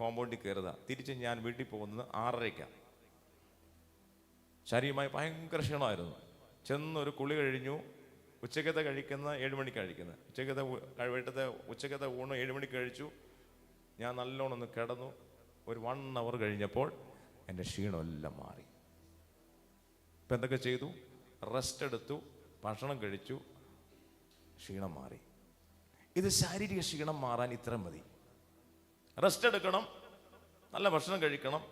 കോമ്പൗണ്ടിൽ കയറുക. തിരിച്ച് ഞാൻ വീട്ടിൽ പോകുന്നത് 6:30. ശാരീരികമായി ഭയങ്കര ക്ഷീണമായിരുന്നു. ചെന്നൊരു കുളി കഴിഞ്ഞു. ഉച്ചക്കത്തെ കഴിക്കുന്ന 7 മണിക്ക് കഴിക്കുന്നത്. ഉച്ചക്കത്തെ ഊണ് 7 മണിക്ക് കഴിച്ചു. ഞാൻ നല്ലോണം ഒന്ന് കിടന്നു. ഒരു 1 hour കഴിഞ്ഞപ്പോൾ എൻ്റെ ക്ഷീണമെല്ലാം മാറി. ഇപ്പം എന്തൊക്കെ ചെയ്തു? റെസ്റ്റ് എടുത്തു, ഭക്ഷണം കഴിച്ചു, ക്ഷീണം മാറി. ഇത് ശാരീരിക ക്ഷീണം മാറാൻ ഇത്ര മതി. റെസ്റ്റ് എടുക്കണം, നല്ല ഭക്ഷണം കഴിക്കണം,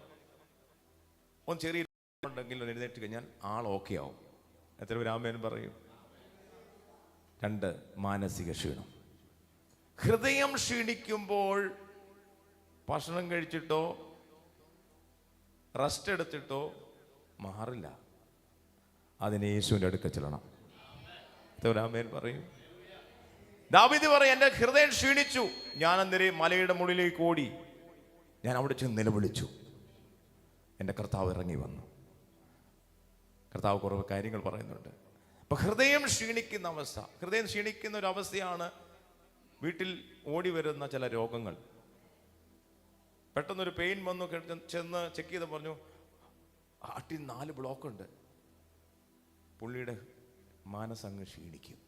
ഒന്ന് ചെറിയ ഉണ്ടെങ്കിൽ എഴുന്നേറ്റ് കഴിഞ്ഞാൽ ആൾ ഓക്കെ ആവും. എത്ര പേര് ആമേൻ പറയും? 2, മാനസിക ക്ഷീണം. ഹൃദയം ക്ഷീണിക്കുമ്പോൾ ഭക്ഷണം കഴിച്ചിട്ടോ റെസ്റ്റ് എടുത്തിട്ടോ മാറില്ല. അതിന് യേശുവിൻ്റെ അടുക്ക ചെല്ലണം. എത്ര ആമേൻ പറയും? ദാവീദ് പറയും, എൻ്റെ ഹൃദയം ക്ഷീണിച്ചു, ഞാൻ അന്നേരം മലയുടെ മുകളിലേക്ക് ഓടി, ഞാൻ അവിടെ ചെന്ന് നിലവിളിച്ചു, എൻ്റെ കർത്താവ് ഇറങ്ങി വന്നു. കർത്താവ് കുറവ് കാര്യങ്ങൾ പറയുന്നുണ്ട്. അപ്പൊ ഹൃദയം ക്ഷീണിക്കുന്ന അവസ്ഥ, ഹൃദയം ക്ഷീണിക്കുന്ന ഒരു അവസ്ഥയാണ് വീട്ടിൽ ഓടി വരുന്ന ചില രോഗങ്ങൾ. പെട്ടെന്നൊരു പെയിൻ വന്നു, ചെന്ന് ചെക്ക് ചെയ്ത് പറഞ്ഞു ഹാർട്ടിൽ 4 ബ്ലോക്കുണ്ട്. പുള്ളിയുടെ മനസ്സങ്ങ് ക്ഷീണിക്കും.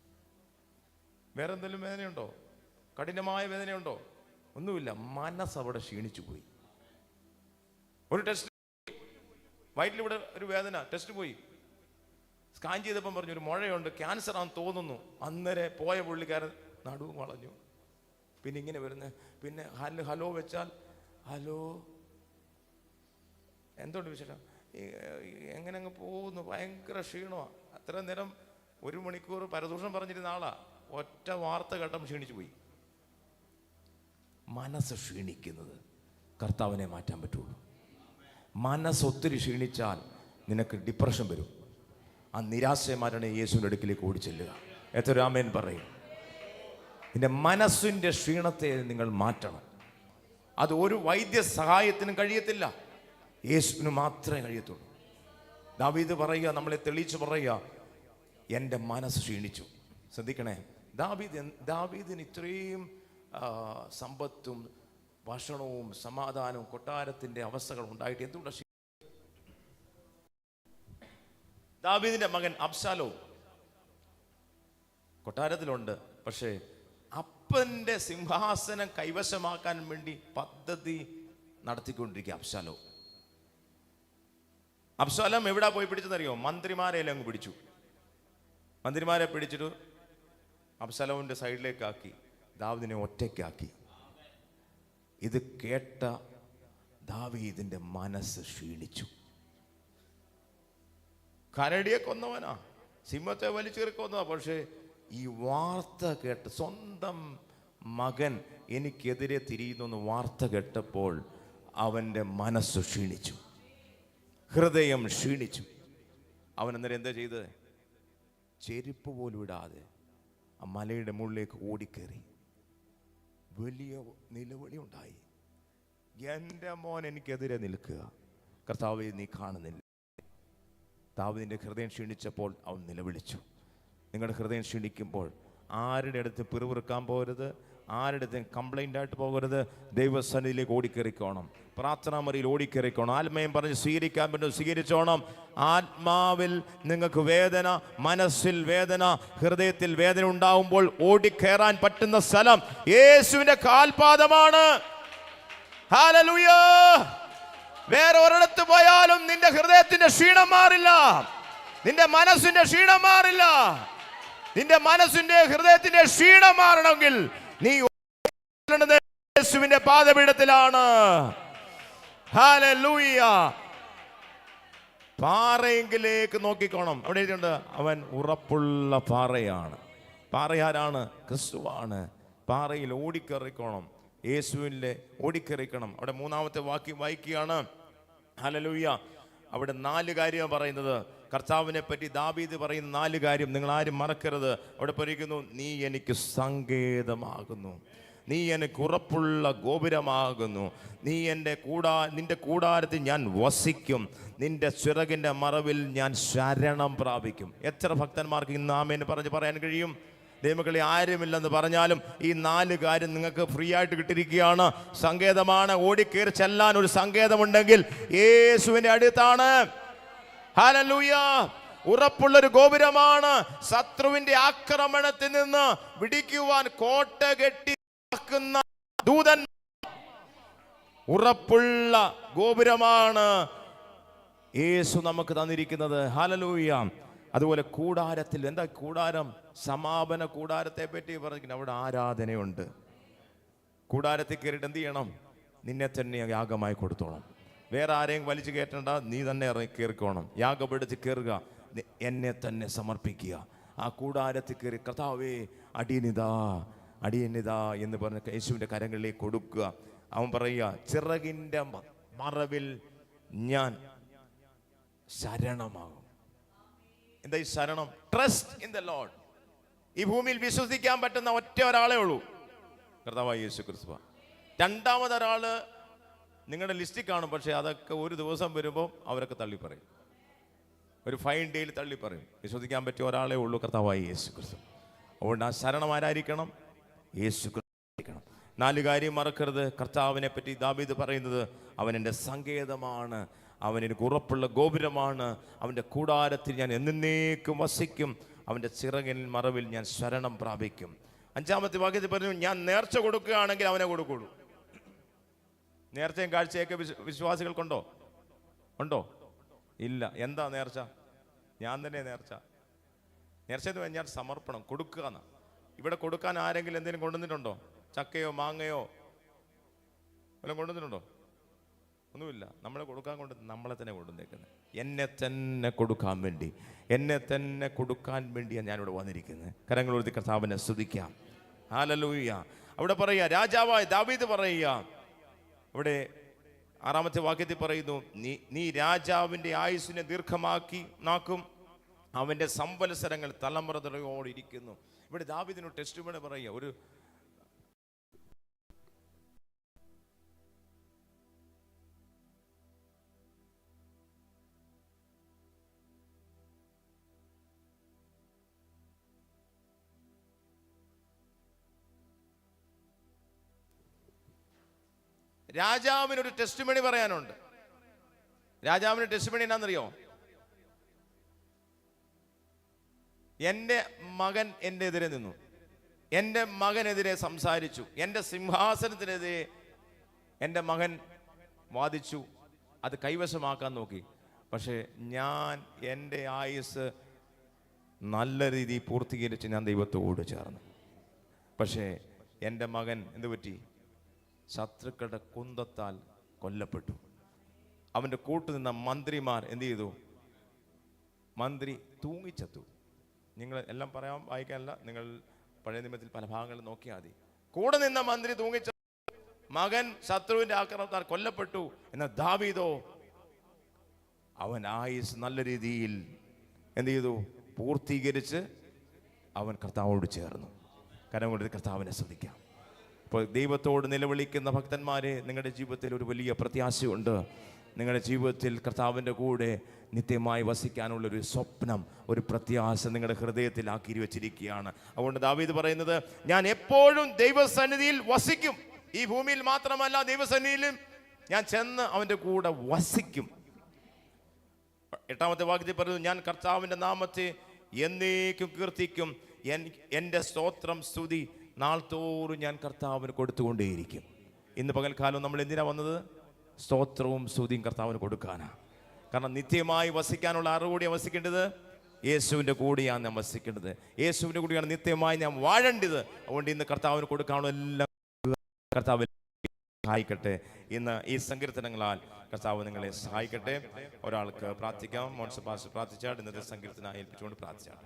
വേറെ എന്തെങ്കിലും വേദനയുണ്ടോ? കഠിനമായ വേദനയുണ്ടോ? ഒന്നുമില്ല, മനസ്സവിടെ ക്ഷീണിച്ചു പോയി. ഒരു ടെസ്റ്റ്, വയറ്റിലിവിടെ ഒരു വേദന, ടെസ്റ്റ് പോയി, സ്കാൻ ചെയ്തപ്പം പറഞ്ഞു ഒരു മുഴയുണ്ട്, ക്യാൻസർ ആണെന്ന് തോന്നുന്നു. അന്നേരം പോയ പുള്ളിക്കാരൻ നടുവും വളഞ്ഞു. പിന്നെ ഇങ്ങനെ വരുന്നത്, പിന്നെ ഹലോ വെച്ചാൽ ഹലോ, എന്തുകൊണ്ട് വിശേഷം, എങ്ങനെ അങ്ങ് പോകുന്നു, ഭയങ്കര ക്ഷീണമാണ്. അത്ര നേരം 1 മണിക്കൂർ പരദൂഷണം പറഞ്ഞിരുന്ന ആളാ, ഒറ്റ വാർത്ത കേട്ടം ക്ഷീണിച്ചു പോയി. മനസ്സ് ക്ഷീണിക്കുന്നത് കർത്താവിനെ മാറ്റാൻ പറ്റുള്ളൂ. മനസ്സ് ഒത്തിരി ക്ഷീണിച്ചാൽ നിനക്ക് ഡിപ്രഷൻ വരും. ആ നിരാശയെ മാറ്റണേ യേശുവിൻ്റെ അടുക്കിലേക്ക് ഓടി ചെല്ലുക. എത്ര ആമേൻ പറയും? നിന്റെ മനസ്സിൻ്റെ ക്ഷീണത്തെ നിങ്ങൾ മാറ്റണം. അത് ഒരു വൈദ്യ സഹായത്തിനും കഴിയത്തില്ല, യേശുവിന് മാത്രമേ കഴിയത്തുള്ളൂ. ദാവീദ് പറയുക, നമ്മളെ തെളിയിച്ച് പറയുക, എൻ്റെ മനസ്സ് ക്ഷീണിച്ചു. ശ്രദ്ധിക്കണേ, ദാവീദിന് ഇത്രയും സമ്പത്തും ഭക്ഷണവും സമാധാനവും കൊട്ടാരത്തിൻ്റെ അവസ്ഥകൾ ഉണ്ടായിട്ട് എന്തുകൊണ്ട്? ദാവീദിന്റെ മകൻ അബ്ശാലോം കൊട്ടാരത്തിലുണ്ട്, പക്ഷേ അപ്പൻ്റെ സിംഹാസനം കൈവശമാക്കാൻ വേണ്ടി പദ്ധതി നടത്തിക്കൊണ്ടിരിക്കുക അബ്ശാലോം എവിടാ പോയി പിടിച്ചെന്നറിയോ? മന്ത്രിമാരെ എല്ലാം അങ്ങ് പിടിച്ചു. മന്ത്രിമാരെ പിടിച്ചിട്ട് അബ്ശാലോമിന്റെ സൈഡിലേക്കാക്കി, ദാവീദിനെ ഒറ്റയ്ക്കാക്കി. ഇത് കേട്ട ദാവീദിന്റെ മനസ്സ് ക്ഷീണിച്ചു. കരടിയെ കൊന്നവനാ, സിംഹത്തെ വലിച്ചേറി കൊന്നതാ. പക്ഷേ ഈ വാർത്ത കേട്ട്, സ്വന്തം മകൻ എനിക്കെതിരെ തിരിയുന്നു വാർത്ത കേട്ടപ്പോൾ അവൻ്റെ മനസ്സ് ക്ഷീണിച്ചു, ഹൃദയം ക്ഷീണിച്ചു. അവൻ അന്നേരം എന്താ ചെയ്തത്? ചെരുപ്പ് പോലും ഇടാതെ ആ മലയുടെ മുകളിലേക്ക് ഓടിക്കേറി വലിയ നിലവിളി ഉണ്ടായി. എൻ്റെ മോൻ എനിക്കെതിരെ നിൽക്കുക, കർത്താവേ നീ കാണുന്നില്ല. ദാവീദിന്റെ ഹൃദയം ക്ഷീണിച്ചപ്പോൾ അവൻ നിലവിളിച്ചു. നിങ്ങളുടെ ഹൃദയം ക്ഷീണിക്കുമ്പോൾ ആരുടെ അടുത്ത് പിറുപിറുക്കാൻ പോകരുത്, ആരുടെ അടുത്ത് കംപ്ലൈൻ്റ് ആയിട്ട് പോകരുത്. ദൈവസന്നിധിയിലേക്ക് ഓടിക്കേറിക്കോണം, പ്രാർത്ഥനാ മുറിയിൽ ഓടിക്കേറിക്കോണം. ആത്മയം പറഞ്ഞ് സ്വീകരിക്കാൻ പറ്റും, സ്വീകരിച്ചോണം. ആത്മാവിൽ നിങ്ങൾക്ക് വേദന, മനസ്സിൽ വേദന, ഹൃദയത്തിൽ വേദന ഉണ്ടാവുമ്പോൾ ഓടിക്കേറാൻ പറ്റുന്ന സ്ഥലം യേശുവിന്റെ കാൽപാദമാണ്. ഹല്ലേലൂയ! വേറെ ഒരിടത്ത് പോയാലും നിന്റെ ഹൃദയത്തിന്റെ ക്ഷീണം മാറില്ല, നിന്റെ മനസ്സിന്റെ ക്ഷീണം മാറില്ല. നിന്റെ മനസ്സിന്റെ ഹൃദയത്തിന്റെ ക്ഷീണം മാറണമെങ്കിൽ നീ യേശുവിന്റെ പാദപീഠത്തിലാണ്. ഹല്ലേലൂയ! പാറയെങ്കിലേക്ക് നോക്കിക്കോണം. അവിടെ എഴുതിയിട്ടുണ്ട്, അവൻ ഉറപ്പുള്ള പാറയാണ്. പാറയാരാണ്? ക്രിസ്തുവാണ്. പാറയിൽ ഓടിക്കറിക്കണം, യേശുവിൻ്റെ ഓടിക്കറിക്കണം. അവിടെ 3-ാമത്തെ വാക്യം വായിക്കുകയാണ്. ഹല്ലേലൂയ! അവിടെ 4 കാര്യമാണ് പറയുന്നത്. കർത്താവിനെ പറ്റി ദാവീദ് പറയുന്ന 4 കാര്യം നിങ്ങൾ ആരും മറക്കരുത്. അവിടെ പറയുന്നു, നീ എനിക്ക് സങ്കേതമാകുന്നു, നീ എനിക്ക് ഉറപ്പുള്ള ഗോപുരമാകുന്നു, നീ നിന്റെ കൂടാരത്തിൽ ഞാൻ വസിക്കും, നിന്റെ ചിറകിൻ്റെ മറവിൽ ഞാൻ ശരണം പ്രാപിക്കും. എത്ര ഭക്തന്മാർക്ക് ഇന്ന് ആമേൻ പറഞ്ഞ് പറയാൻ കഴിയും? ദൈവമക്കളെ, ആരുമില്ലെന്ന് പറഞ്ഞാലും ഈ 4 കാര്യം നിങ്ങൾക്ക് ഫ്രീ ആയിട്ട് കിട്ടിയിരിക്കുകയാണ്. സങ്കേതമാണ്. ഓടിക്കേറി ചെല്ലാൻ ഒരു സങ്കേതമുണ്ടെങ്കിൽ യേശുവിന്റെ അടുത്താണ്. ഹല്ലേലൂയ. ഉറപ്പുള്ളൊരു ഗോപുരമാണ്. ശത്രുവിന്റെ ആക്രമണത്തിൽ നിന്ന് വിടിക്കുവാൻ കോട്ട കെട്ടി ദൂതൻ. ഉറപ്പുള്ള ഗോപുരമാണ് യേശു നമുക്ക് തന്നിരിക്കുന്നത്. ഹല്ലേലൂയ. അതുപോലെ കൂടാരത്തിൽ, എന്താ കൂടാരം? സമാപന കൂടാരത്തെ പറ്റി പറഞ്ഞിരിക്കുന്നത്. അവിടെ ആരാധനയുണ്ട്. കൂടാരത്തിൽ കയറിയിട്ട് എന്ത് ചെയ്യണം? നിന്നെ തന്നെ യാഗമായി കൊടുത്തോണം. വേറെ ആരെയും വലിച്ചു കയറ്റണ്ട, നീ തന്നെ ഇറങ്ങി കയറിക്കോണം. യാഗപ്പെടുത്തി കയറുക, എന്നെ തന്നെ സമർപ്പിക്കുക. ആ കൂടാരത്തിൽ കയറി കർത്താവേ അടിയനിതാ അടിയനിതാ എന്ന് പറഞ്ഞ് യേശുവിൻ്റെ കരങ്ങളിലേക്ക് കൊടുക്കുക. അവൻ പറയുക, ചിറകിൻ്റെ മറവിൽ ഞാൻ ശരണമാകും. എന്താ ഈ ശരണം? Trust in the Lord. ഈ ഭൂമിയിൽ വിശ്വസിക്കാൻ പറ്റുന്ന ഒറ്റ ഒരാളേ ഉള്ളൂ, കർത്താവായ യേശു ക്രിസ്തു. രണ്ടാമതൊരാള് നിങ്ങളുടെ ലിസ്റ്റിൽ കാണും, പക്ഷെ അതൊക്കെ ഒരു ദിവസം വരുമ്പോൾ അവരൊക്കെ തള്ളിപ്പറയും. ഒരു ഫൈൻ ഡേയിൽ തള്ളിപ്പറയും. വിശ്വസിക്കാൻ പറ്റിയ ഒരാളേ ഉള്ളൂ, കർത്താവായ യേശു ക്രിസ്തു. അതുകൊണ്ട് ആ ശരണം ആരായിരിക്കണം? യേശു ക്രിസ്തു ആയിരിക്കണം. 4 കാര്യം മറക്കരുത്. കർത്താവിനെ പറ്റി ദാവീദ് പറയുന്നത്, അവൻ എൻ്റെ സങ്കേതമാണ്, അവൻ എനിക്ക് ഉറപ്പുള്ള ഗോപുരമാണ്, അവൻ്റെ കൂടാരത്തിൽ ഞാൻ എന്നേക്കും വസിക്കും, അവൻ്റെ ചിറകിൻ മറവിൽ ഞാൻ ശരണം പ്രാപിക്കും. 5-ാമത്തെ വാക്യത്തിൽ പറഞ്ഞു, ഞാൻ നേർച്ച കൊടുക്കുകയാണെങ്കിൽ അവനെ കൊടുക്കുള്ളൂ. നേർച്ചയും കാഴ്ചയൊക്കെ വിശ്വാസികൾക്കുണ്ടോ? ഉണ്ടോ? ഇല്ല. എന്താ നേർച്ച? ഞാൻ തന്നെ നേർച്ച. നേർച്ച എന്ന് പറഞ്ഞാൽ സമർപ്പണം, കൊടുക്കുക എന്നാ. ഇവിടെ കൊടുക്കാൻ ആരെങ്കിലും എന്തെങ്കിലും കൊണ്ടുവന്നിട്ടുണ്ടോ? ചക്കയോ മാങ്ങയോ വല്ലതും കൊണ്ടുവന്നിട്ടുണ്ടോ? ഒന്നുമില്ല. നമ്മളെ കൊടുക്കാൻ കൊണ്ട് നമ്മളെ തന്നെ കൊണ്ടുവന്നേക്കുന്നത്. എന്നെ തന്നെ കൊടുക്കാൻ വേണ്ടി, എന്നെ തന്നെ കൊടുക്കാൻ വേണ്ടിയാണ് ഞാനിവിടെ വന്നിരിക്കുന്നത്. കരങ്ങൾ ഉയർത്തി കർത്താവിനെ സ്തുതിക്കാം. ഹല്ലേലൂയ. അവിടെ പറയുക, രാജാവായ ദാവീദ് പറയുക, ഇവിടെ 6-ാമത്തെ വാക്യത്തിൽ പറയുന്നു, നീ രാജാവിൻ്റെ ആയുസ്സിനെ ദീർഘമാക്കി നാക്കും, അവൻ്റെ സംവത്സരങ്ങൾ തലമുറയോടിരിക്കുന്നു. ഇവിടെ ദാവീദിനോട് ടെസ്റ്റിമണി പറയുക. ഒരു രാജാവിനൊരു ടെസ്റ്റിമണി പറയാനുണ്ട്. രാജാവിന് ടെസ്റ്റിമണി എന്നാന്നറിയോ? എൻ്റെ മകൻ എൻ്റെ എതിരെ നിന്നു, എൻ്റെ മകനെതിരെ സംസാരിച്ചു, എൻ്റെ സിംഹാസനത്തിനെതിരെ എൻ്റെ മകൻ വാദിച്ചു, അത് കൈവശമാക്കാൻ നോക്കി. പക്ഷേ ഞാൻ എൻ്റെ ആയുസ് നല്ല രീതിയിൽ പൂർത്തീകരിച്ച് ഞാൻ ദൈവത്തോട് ചേർന്നു. പക്ഷേ എൻ്റെ മകൻ എന്തു പറ്റി? ശത്രുക്കളുടെ കുന്തത്താൽ കൊല്ലപ്പെട്ടു. അവൻ്റെ കൂട്ടുനിന്ന മന്ത്രിമാർ എന്ത് ചെയ്തു? മന്ത്രി തൂങ്ങിച്ചത്തു. നിങ്ങൾ എല്ലാം പറയാൻ വായിക്കാനല്ല, നിങ്ങൾ പഴയ നിയമത്തിൽ പല ഭാഗങ്ങളിൽ നോക്കിയാൽ മതി. കൂടെ നിന്ന മന്ത്രി തൂങ്ങിച്ചത്തു, മകൻ ശത്രുവിൻ്റെ ആക്രമണത്താൽ കൊല്ലപ്പെട്ടു. എന്നാൽ ദാവീദോ അവൻ ആയുസ് നല്ല രീതിയിൽ എന്ത് ചെയ്തു? പൂർത്തീകരിച്ച് അവൻ കർത്താവോട് ചേർന്നു. കരം കൊണ്ട് കർത്താവിനെ സ്തുതിക്കാം. ഇപ്പോൾ ദൈവത്തോട് നിലവിളിക്കുന്ന ഭക്തന്മാരെ, നിങ്ങളുടെ ജീവിതത്തിൽ ഒരു വലിയ പ്രത്യാശയുണ്ട്. നിങ്ങളുടെ ജീവിതത്തിൽ കർത്താവിൻ്റെ കൂടെ നിത്യമായി വസിക്കാനുള്ളൊരു സ്വപ്നം, ഒരു പ്രത്യാശ നിങ്ങളുടെ ഹൃദയത്തിലാക്കി വെച്ചിരിക്കുകയാണ്. അതുകൊണ്ട് ദാവീദ് പറയുന്നത്, ഞാൻ എപ്പോഴും ദൈവസന്നിധിയിൽ വസിക്കും. ഈ ഭൂമിയിൽ മാത്രമല്ല, ദൈവസന്നിധിയിലും ഞാൻ ചെന്ന് അവൻ്റെ കൂടെ വസിക്കും. 8-ാമത്തെ വാക്യത്തിൽ പറയുന്നു, ഞാൻ കർത്താവിൻ്റെ നാമത്തെ എന്നേക്കും കീർത്തിക്കും, എൻ്റെ സ്തോത്രം സ്തുതി നാൾ തോറും ഞാൻ കർത്താവിന് കൊടുത്തുകൊണ്ടേയിരിക്കും. ഇന്ന് പകൽക്കാലം നമ്മൾ എന്തിനാ വന്നത്? സ്തോത്രവും സ്തുതിയും കർത്താവിന് കൊടുക്കാനാണ്. കാരണം നിത്യമായി വസിക്കാനുള്ള ആരുടെ കൂടിയാണ് വസിക്കേണ്ടത്? യേശുവിൻ്റെ കൂടെയാണ് ഞാൻ വസിക്കേണ്ടത്. യേശുവിൻ്റെ കൂടെയാണ് നിത്യമായി ഞാൻ വാഴേണ്ടത്. അതുകൊണ്ട് ഇന്ന് കർത്താവിന് കൊടുക്കാനുള്ള എല്ലാം കർത്താവിൽ സഹായിക്കട്ടെ. ഇന്ന് ഈ സങ്കീർത്തനങ്ങളാൽ കർത്താവ് നിങ്ങളെ സഹായിക്കട്ടെ. ഒരാൾക്ക് പ്രാർത്ഥിക്കാം. മോൻസ് പാസ്റ്റർ പ്രാർത്ഥിച്ചാൽ ഇന്നത്തെ സങ്കീർത്തനം ഏൽപ്പിച്ചുകൊണ്ട് പ്രാർത്ഥിച്ചാൽ.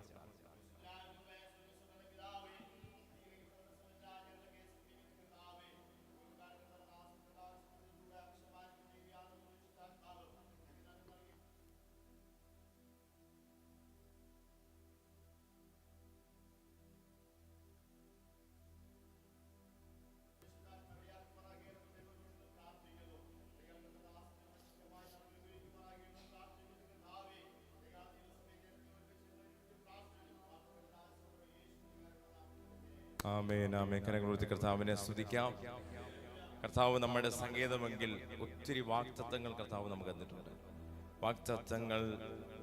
ആമേൻ ആമേൻ. കരങ്ങളുയർത്തി കർത്താവിനെ സ്തുതിക്കാം. കർത്താവ് നമ്മുടെ സങ്കേതമെങ്കിൽ ഒത്തിരി വാഗ്ദത്തങ്ങൾ കർത്താവ് നമുക്ക് തന്നിട്ടുണ്ട്. വാഗ്ദത്തങ്ങൾ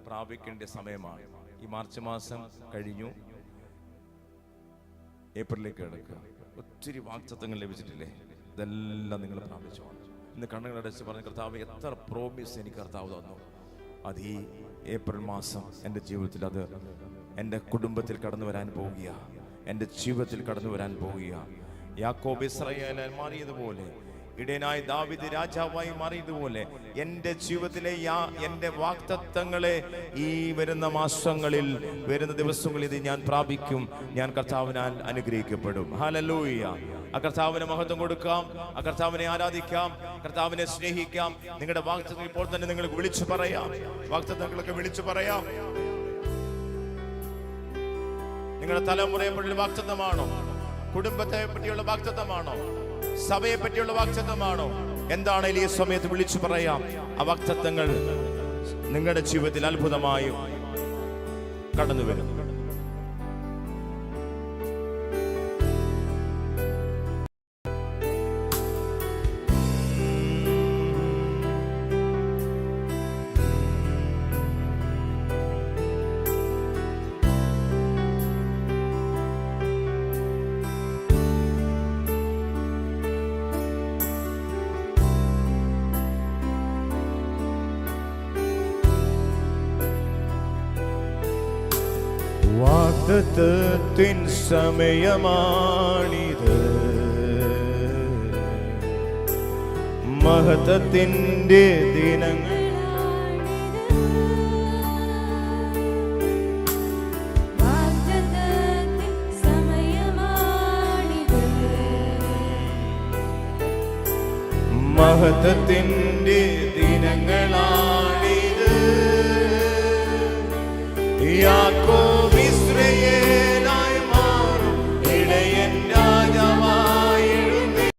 പ്രാപിക്കേണ്ട സമയമാണ്. ഈ മാർച്ച് മാസം കഴിഞ്ഞു, ഏപ്രിലേക്ക് കിടക്കുക. ഒത്തിരി വാഗ്ദത്തങ്ങൾ ലഭിച്ചിട്ടില്ലേ? ഇതെല്ലാം നിങ്ങൾ പ്രാപിച്ചു. ഇന്ന് കണ്ണുകളടച്ച് പറഞ്ഞ കർത്താവ് എത്ര പ്രോമിസ് എനിക്ക് കർത്താവ് തന്നു. അത് ഈ ഏപ്രിൽ മാസം എൻ്റെ ജീവിതത്തിൽ, അത് എൻ്റെ കുടുംബത്തിൽ കടന്നു വരാൻ പോവുക, എൻ്റെ ജീവിതത്തിൽ കടന്നു വരാൻ പോവുക. യാക്കോബ് ഇസ്രായേലായി മാറിയതുപോലെ, ഇടയനായി ദാവീദ് രാജാവായി മാറിയതുപോലെ എൻ്റെ ജീവിതത്തിലെ എൻ്റെ വാഗ്ദത്തങ്ങളെ ഈ വരുന്ന മാസങ്ങളിൽ, വരുന്ന ദിവസങ്ങളിൽ ഞാൻ പ്രാപിക്കും. ഞാൻ കർത്താവിനാൽ അനുഗ്രഹിക്കപ്പെടും. ഹല്ലേലൂയ. ആ കർത്താവിന് മഹത്വം കൊടുക്കാം, ആ കർത്താവിനെ ആരാധിക്കാം, കർത്താവിനെ സ്നേഹിക്കാം. നിങ്ങളുടെ വാഗ്ദത്തങ്ങൾ ഇപ്പോൾ തന്നെ നിങ്ങൾക്ക് വിളിച്ചു പറയാം. വാഗ്ദത്തങ്ങളൊക്കെ വിളിച്ചു പറയാം. നിങ്ങളുടെ തലമുറയെ പറ്റിയുള്ള വാഗ്ദത്തമാണോ? കുടുംബത്തെ പറ്റിയുള്ള വാഗ്ദത്തമാണോ? സഭയെ പറ്റിയുള്ള വാഗ്ദത്തമാണോ? എന്താണെങ്കിലും ഈ സമയത്ത് വിളിച്ചു പറയാം. ആ വാഗ്ദത്തങ്ങൾ നിങ്ങളുടെ ജീവിതത്തിൽ അത്ഭുതമായും കടന്നു വരും. വാഗ്ദത്തത്തിൻ സമയമാണിത്, മഹത്വത്തിൻ്റെ ദിനങ്ങൾ. മഹത്വത്തിൻ്റെ ദിനങ്ങളാണിത്. യാക്കോബ് ഇസ്രായേലായി മാറും, ഇടയൻ രാജാവായി എഴുന്നേൽക്കും.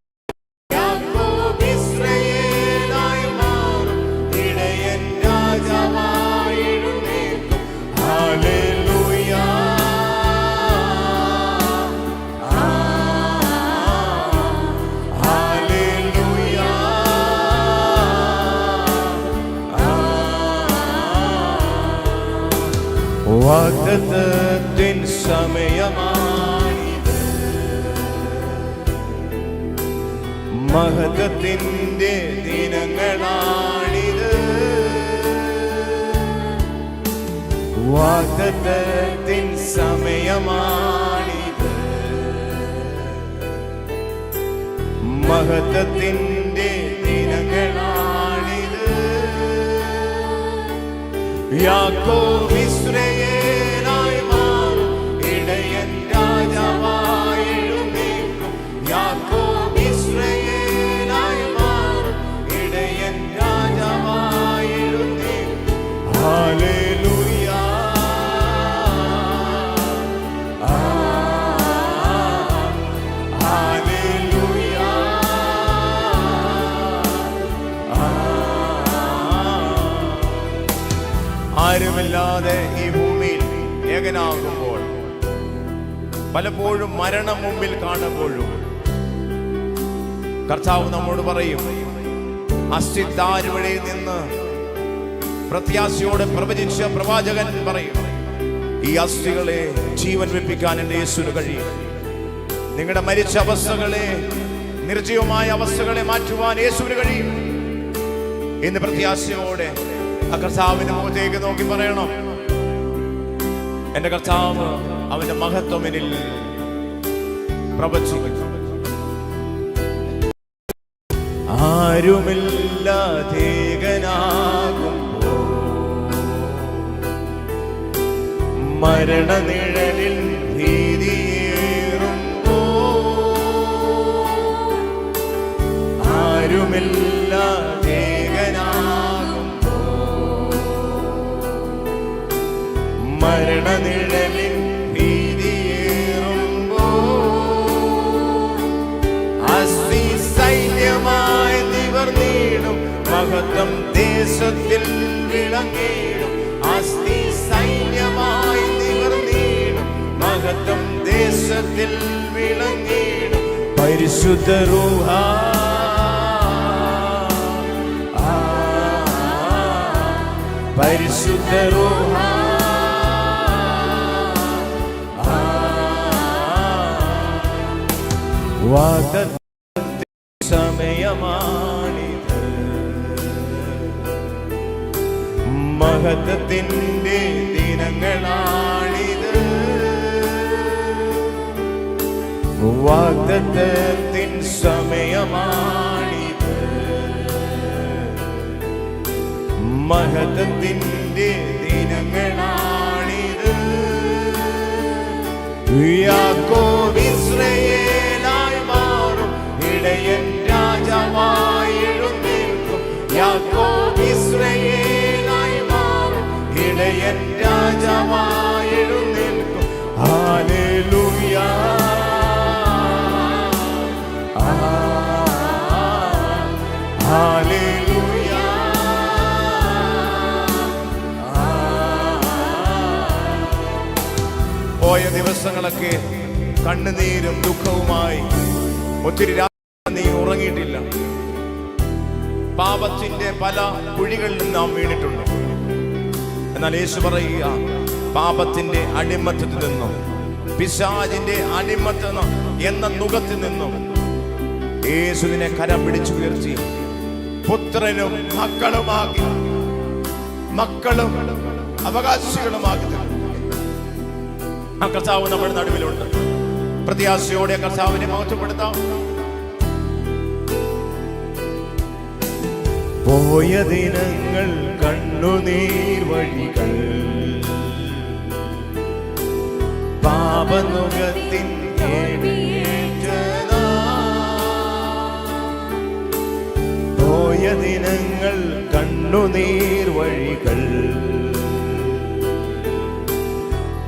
യാക്കോബ് ഇസ്രായേലായി മാറും, ഇടയൻ രാജാവായി എഴുന്നേൽക്കും. ഹല്ലേലൂയ. വാഗ്ദത്തത്തിൻ സമയമാണിത്, മഹത്വത്തിൻ്റെ ദിനങ്ങളാണിത്. വാഗ്ദത്തത്തിൻ സമയമാണിത്, മഹത്വത്തിൻ്റെ ദിനങ്ങളാണിത്. യാക്കോബ് ഇസ്രായേലായി മാറും, ഇടയൻ രാജാവായി എഴുന്നേൽക്കും. യാക്കോബ് ഇസ്രായേലായി മാറും, ഇടയൻ രാജാവായി എഴുന്നേൽക്കും. ഹല്ലേലൂയ. ഹല്ലേലൂയ. ആരുമില്ലാതെ ഈ ഭൂമിയിൽ ഏകനാകുമ്പോൾ, പലപ്പോഴും മരണം മുമ്പിൽ കാണുമ്പോഴും കർത്താവ് നമ്മോട് പറയും, അസ്ഥിത്താരുവഴിയിൽ നിന്ന് പ്രത്യാശയോടെ പ്രവചിച്ച പ്രവാചകൻ പറയും, ഈ അസ്ഥികളെ ജീവൻ വെപ്പിക്കാൻ എൻ്റെ യേശുവിന് കഴിയും. നിങ്ങളുടെ മരിച്ച അവസ്ഥകളെ, നിർജ്ജീവമായ അവസ്ഥകളെ മാറ്റുവാൻ യേശുവിന് കഴിയും. ഇന്ന് പ്രത്യാശയോടെ ആ കർത്താവിന്റെ മുഖത്തേക്ക് നോക്കി പറയണം, എന്റെ കർത്താവ് അവന്റെ മഹത്വം എന്നിൽ പ്രവചിക്കും. ആരുമില്ലാതേകനാകുമ്പോൾ, മരണനിഴലിൽ ഭീതിയേറുമ്പോൾ, ആരുമില്ലാതേകനാകുമ്പോൾ, മരണനിഴലിൽ ഭീതിയേറുമ്പോൾ, അസ്ഥി സൈന്യമായി നിവർന്നിടും, മഹത്വം ദേശത്തിൽ വിളങ്ങിടും. അസ്ഥി സൈന്യമായി നിവർന്നിടും, മഹത്വം ദേശത്തിൽ ദേശത്തിൽ വിളങ്ങിടും പരിശുദ്ധ റൂഹ. പരിശുദ്ധ റൂഹ വാഗ്ദത്തത്തിൻ സമയമാണിത്, മഹത്വത്തിന്റെ ദിനങ്ങളാണിത്. വാഗ്ദത്തത്തിൻ സമയമാണിത്, മഹത്വത്തിന്റെ ദിനങ്ങളാണിത്. യാക്കോബ് ഇസ്രായേലായി മാറും, ഇടയൻ രാജാവായി എഴുന്നേൽക്കും. യാക്കോബ് ഇസ്രായേലായി മാറും, ഇടയൻ രാജാവായി എഴുന്നേൽക്കും. Hallelujah, hallelujah. പോയ ദിവസങ്ങളൊക്കെ കണ്ണുനീരും ദുഃഖവുമായി ഒത്തിരി രാത്രി നീ ഉറങ്ങിയിട്ടില്ല. പാപത്തിന്റെ പല കുഴികളിലും നാം വീണിട്ടുണ്ട്. എന്നാൽ യേശു പറയുക, പാപത്തിന്റെ അടിമത്തത്തിൽ നിന്നും പിശാചിന്റെ അടിമത്തം എന്ന നുകത്തിൽ നിന്നും യേശുവിനെ കരം പിടിച്ചുയർത്തി പുത്രനും മക്കളുമാക്കി, മക്കളും അവകാശികളുമാക്കി ആ കർത്താവ് നമ്മുടെ നടുവിലുണ്ട്. പ്രത്യാശയോടെ കർത്താവിനെ മഹത്വപ്പെടുത്താം. പോയ ദിനങ്ങൾ കണ്ണുനീർ വഴികൾ, പാപനുകത്തിൻ പോയ ദിനങ്ങൾ കണ്ണുനീർ വഴികൾ,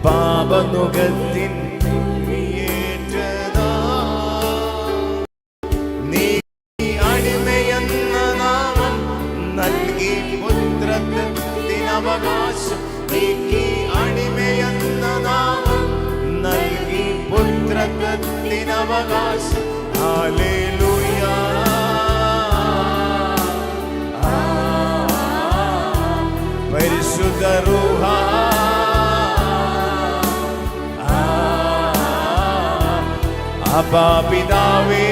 പാപനുകത്തിൻ നീ അടിമയെന്ന നാമം നൽകി പുത്രത്വത്തിനവകാശം. നീക്കി അടിമയെന്ന നാമം നൽകി പുത്രത്വത്തിനവകാശം. ഹല്ലേലൂയ, പരിശുദ്ധ റൂഹ അപ്പാ പിതാവേ,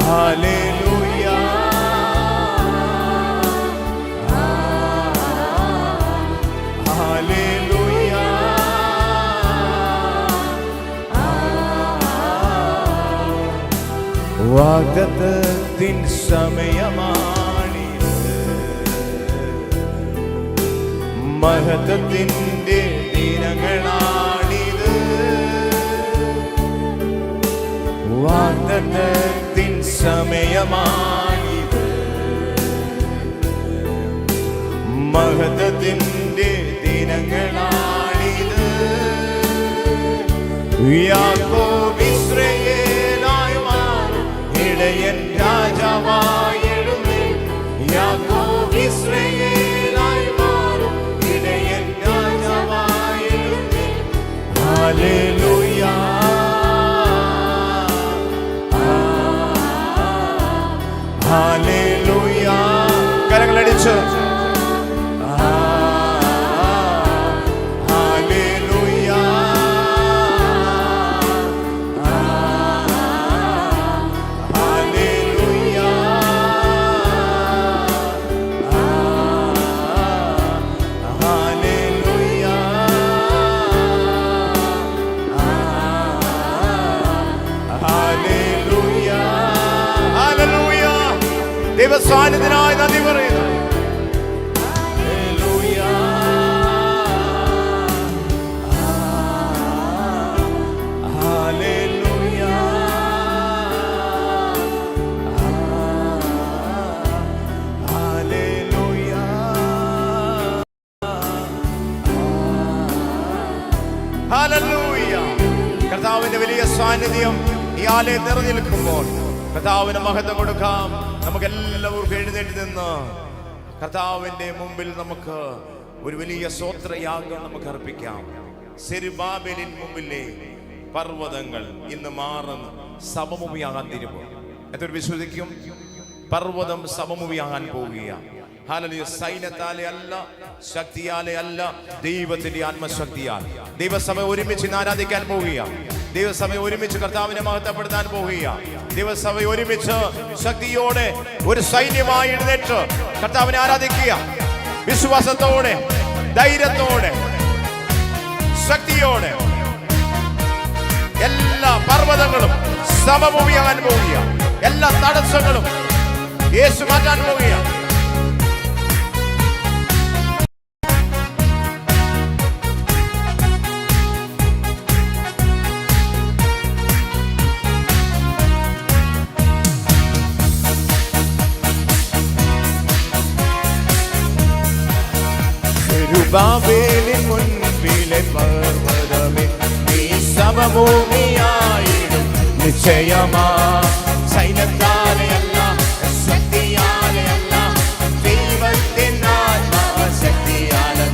ഹല്ലേലൂയ, ഹല്ലേലൂയ. വാഗ്ദത്തത്തിൻ സമയമാണിത്, മഹത്വത്തിന്റെ ദിനങ്ങളാണിത്. വാഗ്ദത്തത്തിൻ സമയമാണിത്, മഹത്വത്തിന്റെ ദിനങ്ങളാണിത്. യാക്കോബ് ഇസ്രായേലായി മാറും, ഇടയൻ രാജാവായി എഴുന്നേൽക്കും. യാക്കോബ് ഇസ്രായേലായി മാറും, ഇടയൻ രാജാവായി എഴുന്നേൽക്കും. Hallelujah, hallelujah. കരങ്ങളടിച്ച് ദൈവസാന്നിധ്യത്തിനായി നന്ദി പറയുന്നു. കർത്താവിന്റെ വലിയ സാന്നിധ്യം ഈ ആലയം നിറഞ്ഞു നിൽക്കുമ്പോൾ കർത്താവിന് മഹത്വം കൊടുക്കാം. നമുക്ക് എല്ലാവർക്കും എഴുന്നേറ്റ് നിന്ന് കർത്താവിന്റെ മുമ്പിൽ നമുക്ക് ഒരു വലിയ സ്തോത്രയാഗം നമുക്ക് അർപ്പിക്കാം. സെരുബാബേലിൻ മുമ്പിലെ പർവ്വതങ്ങൾ ഇന്ന് മാറുന്ന സമഭൂമിയാകാൻ തീരുമ്പോൾ എത്ര വിശ്വസിക്കും? പർവ്വതം സമഭൂമിയാകാൻ പോവുകയാണ്. ഹല്ലേലൂയ. സൈന്യത്താലെ അല്ല, ശക്തിയാലെ അല്ല, ദൈവത്തിന്റെ ആത്മശക്തിയാൽ ദൈവസഭ ഒരുമിച്ച് ആരാധിക്കാൻ പോവുകയാണ്. ദൈവസഭ ഒരുമിച്ച് കർത്താവിനെ മഹത്വപ്പെടുത്താൻ പോവുകയാണ്. ദൈവസഭ ഒരുമിച്ച് ശക്തിയോടെ ഒരു സൈന്യമായി എഴുന്നേറ്റ് കർത്താവിനെ ആരാധിക്കുക. വിശ്വാസത്തോടെ, ധൈര്യത്തോടെ, ശക്തിയോടെ എല്ലാ പർവ്വതങ്ങളും സമഭൂമിയാകാൻ പോവുകയാണ്. എല്ലാ തടസ്സങ്ങളും യേശു മാറ്റാൻ പോവുകയാണ്. സെരുബാബേലിൻ മുൻപിലെ പർവ്വതമേ നീ സമഭൂമിയായിടും നിശ്ചയമാ. സൈന്യത്താലെയല്ല, ശക്തിയാലെയല്ല, ദൈവത്തിനാത്മശക്തിയാലേ.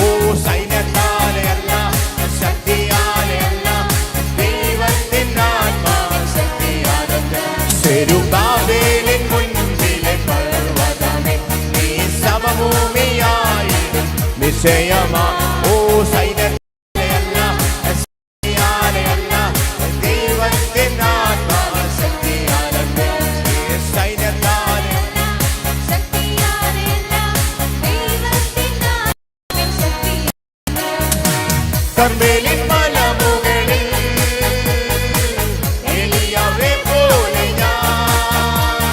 ഓ സൈന്യത്താലെയല്ല, ശക്തിയാലെയല്ല, ദൈവത്തിനാത്മശക്തിയാലേ. സെരുബാബേലിൻ മുൻപിലെ പർവ്വതമേ നീ സമഭൂമിയായിടും നിശ്ചയമാ. ഓ സൈന്യത്താലെയല്ല, ശക്തിയാലെയല്ല, ദൈവത്തിനാത്മശക്തിയാലേ. സൈന്യത്താലെയല്ല, കർമ്മേലിൻ മലമുകളിൽ എലിയാവെ പോലെ ഞാൻ.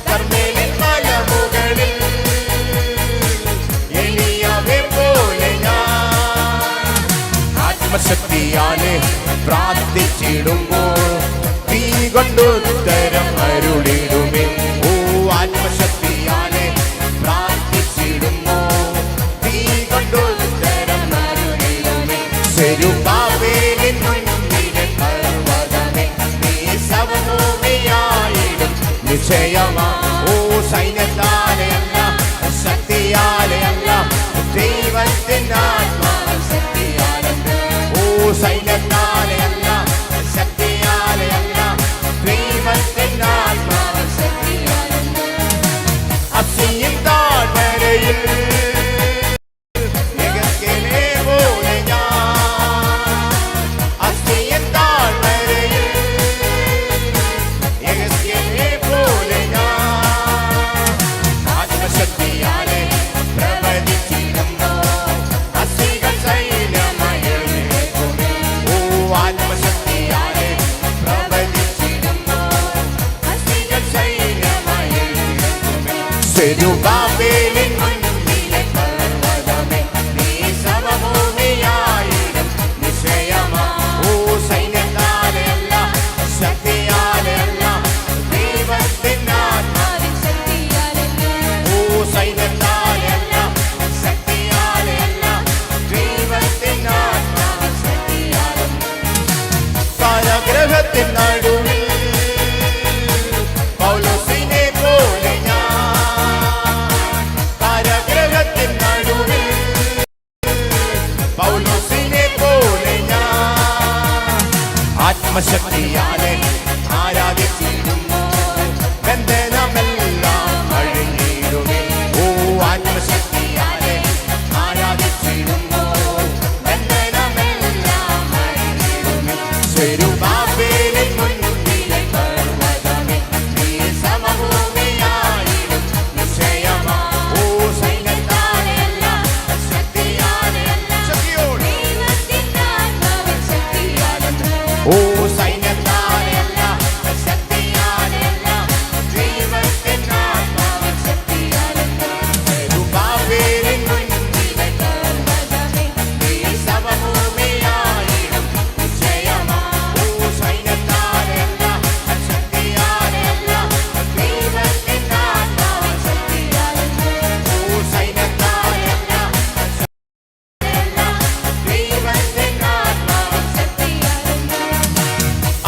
കർമ്മേലിൻ മലമുകളിൽ എലിയാവെ പോലെ ഞാൻ. ആത്മശക്തിയാലെ പ്രാർത്ഥിച്ചിടുമ്പോൾ തീ കൊണ്ടുത്തരം അരുളിടുമേ. ഓ ആത്മശക്തിയാലെ പ്രാർത്ഥിച്ചിടുമ്പോൾ തീ കൊണ്ടുത്തരം അരുളിടുമേ. സെരുബാബേലിൻ മുൻപിലെ പർവ്വതമേ നീ സമഭൂമിയായിടും നിശ്ചയമാ. ഓ സൈന്യത്താലെയല്ല, ശക്തിയാലെയല്ല, ദൈവത്തിനാത്മശക്തിയാലേ. ഓ സൈന്യത്താലെയല്ല, ശക്തിയാലെയല്ല, ദൈവത്തിനാത്മശക്തിയാലേ. അസിയിൽ താഴ്വരയിൽ യഹോവയെ പോലെ ഞാൻ. അസിയിൽ താഴ്വരയിൽ യഹോവയെ പോലെ ഞാൻ. ആത്മശക്തിയാലെ പ്രവചിച്ചിടുമ്പോൾ അസികൾ സൈന്യമായി എഴുന്നേൽക്കുമേ. ഓ ആത്മശക്തിയാലെ പ്രവചിച്ചിടുമ്പോൾ അസികൾ സൈന്യമായി എഴുന്നേൽക്കുമേ. സെരുബാബേലിൻ മുൻപിലെ പർവ്വതമേ നീ സമഭൂമിയായിടും നിശ്ചയമാ. ഓ സൈന്യത്താലെയല്ല, ശക്തിയാലെയല്ല, ദൈവത്തിനാത്മശക്തിയാലേ. ഓ സൈന്യത്താലെയല്ല, ശക്തിയാലെയല്ല, ദൈവത്തിനാത്മശക്തിയാലേ. കാരാഗൃഹത്തിൻ നടുവിൽ പൗലോസിനെ പോലെ ഞാൻ. കാരാഗൃഹത്തിൻ നടുവിൽ പൗലോസിനെ പോലെ ഞാൻ. ആത്മശക്തിയാലെ ആരാധിച്ചിടുമ്പോൾ ബന്ധനമെല്ലാം അഴിഞ്ഞിടുമേ. ഓ ആത്മശക്തിയാലെ ആരാധിച്ചിടുമ്പോൾ ബന്ധനമെല്ലാം അഴിഞ്ഞിടുമേ. സെരുബാബേലിൻ മുൻപിലെ പർവ്വതമേ നീ സമഭൂമിയായിടും നിശ്ചയമാ. ഓ സൈന്യത്താലെയല്ല, ശക്തിയാലെയല്ല, ശക്തിയോടെ. ഓ സൈന്യത്താലെയല്ല, ശക്തിയാലെയല്ല, ദൈവത്തിനാത്മശക്തിയാലേ. സെരുബാബേലിൻ മുൻപിലെ പർവ്വതമേ നീ സമഭൂമിയായിടും നിശ്ചയമാ. ഓ സൈന്യത്താലെയല്ല, ശക്തിയാലെയല്ല, ദൈവത്തിനാത്മശക്തിയാലേ. ഓ സൈന്യത്താലെയല്ല, ദൈവത്തിനാത്മശക്തിയാലേ.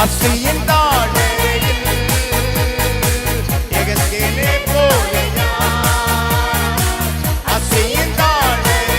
അസിയിൽ താഴ്വരയിൽ യഹോവയെ പോലെ ഞാൻ. അസിയിൽ താഴ്വരയിൽ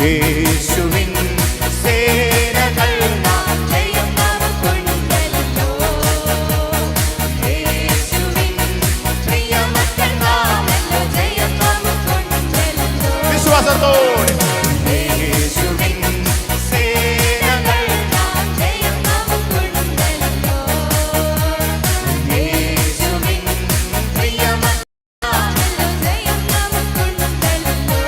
യേശുവിൻ സേനകൾ ജയം നമുക്കുണ്ടല്ലോ. യേശുവിൻ പ്രിയമക്കൾ നാമല്ലോ ജയം നമുക്കുണ്ടല്ലോ. വിശ്വാസത്തോടെ യേശുവിൻ സേനകൾ ജയം നമുക്കുണ്ടല്ലോ. യേശുവിൻ പ്രിയമക്കൾ നാമല്ലോ ജയം നമുക്കുണ്ടല്ലോ.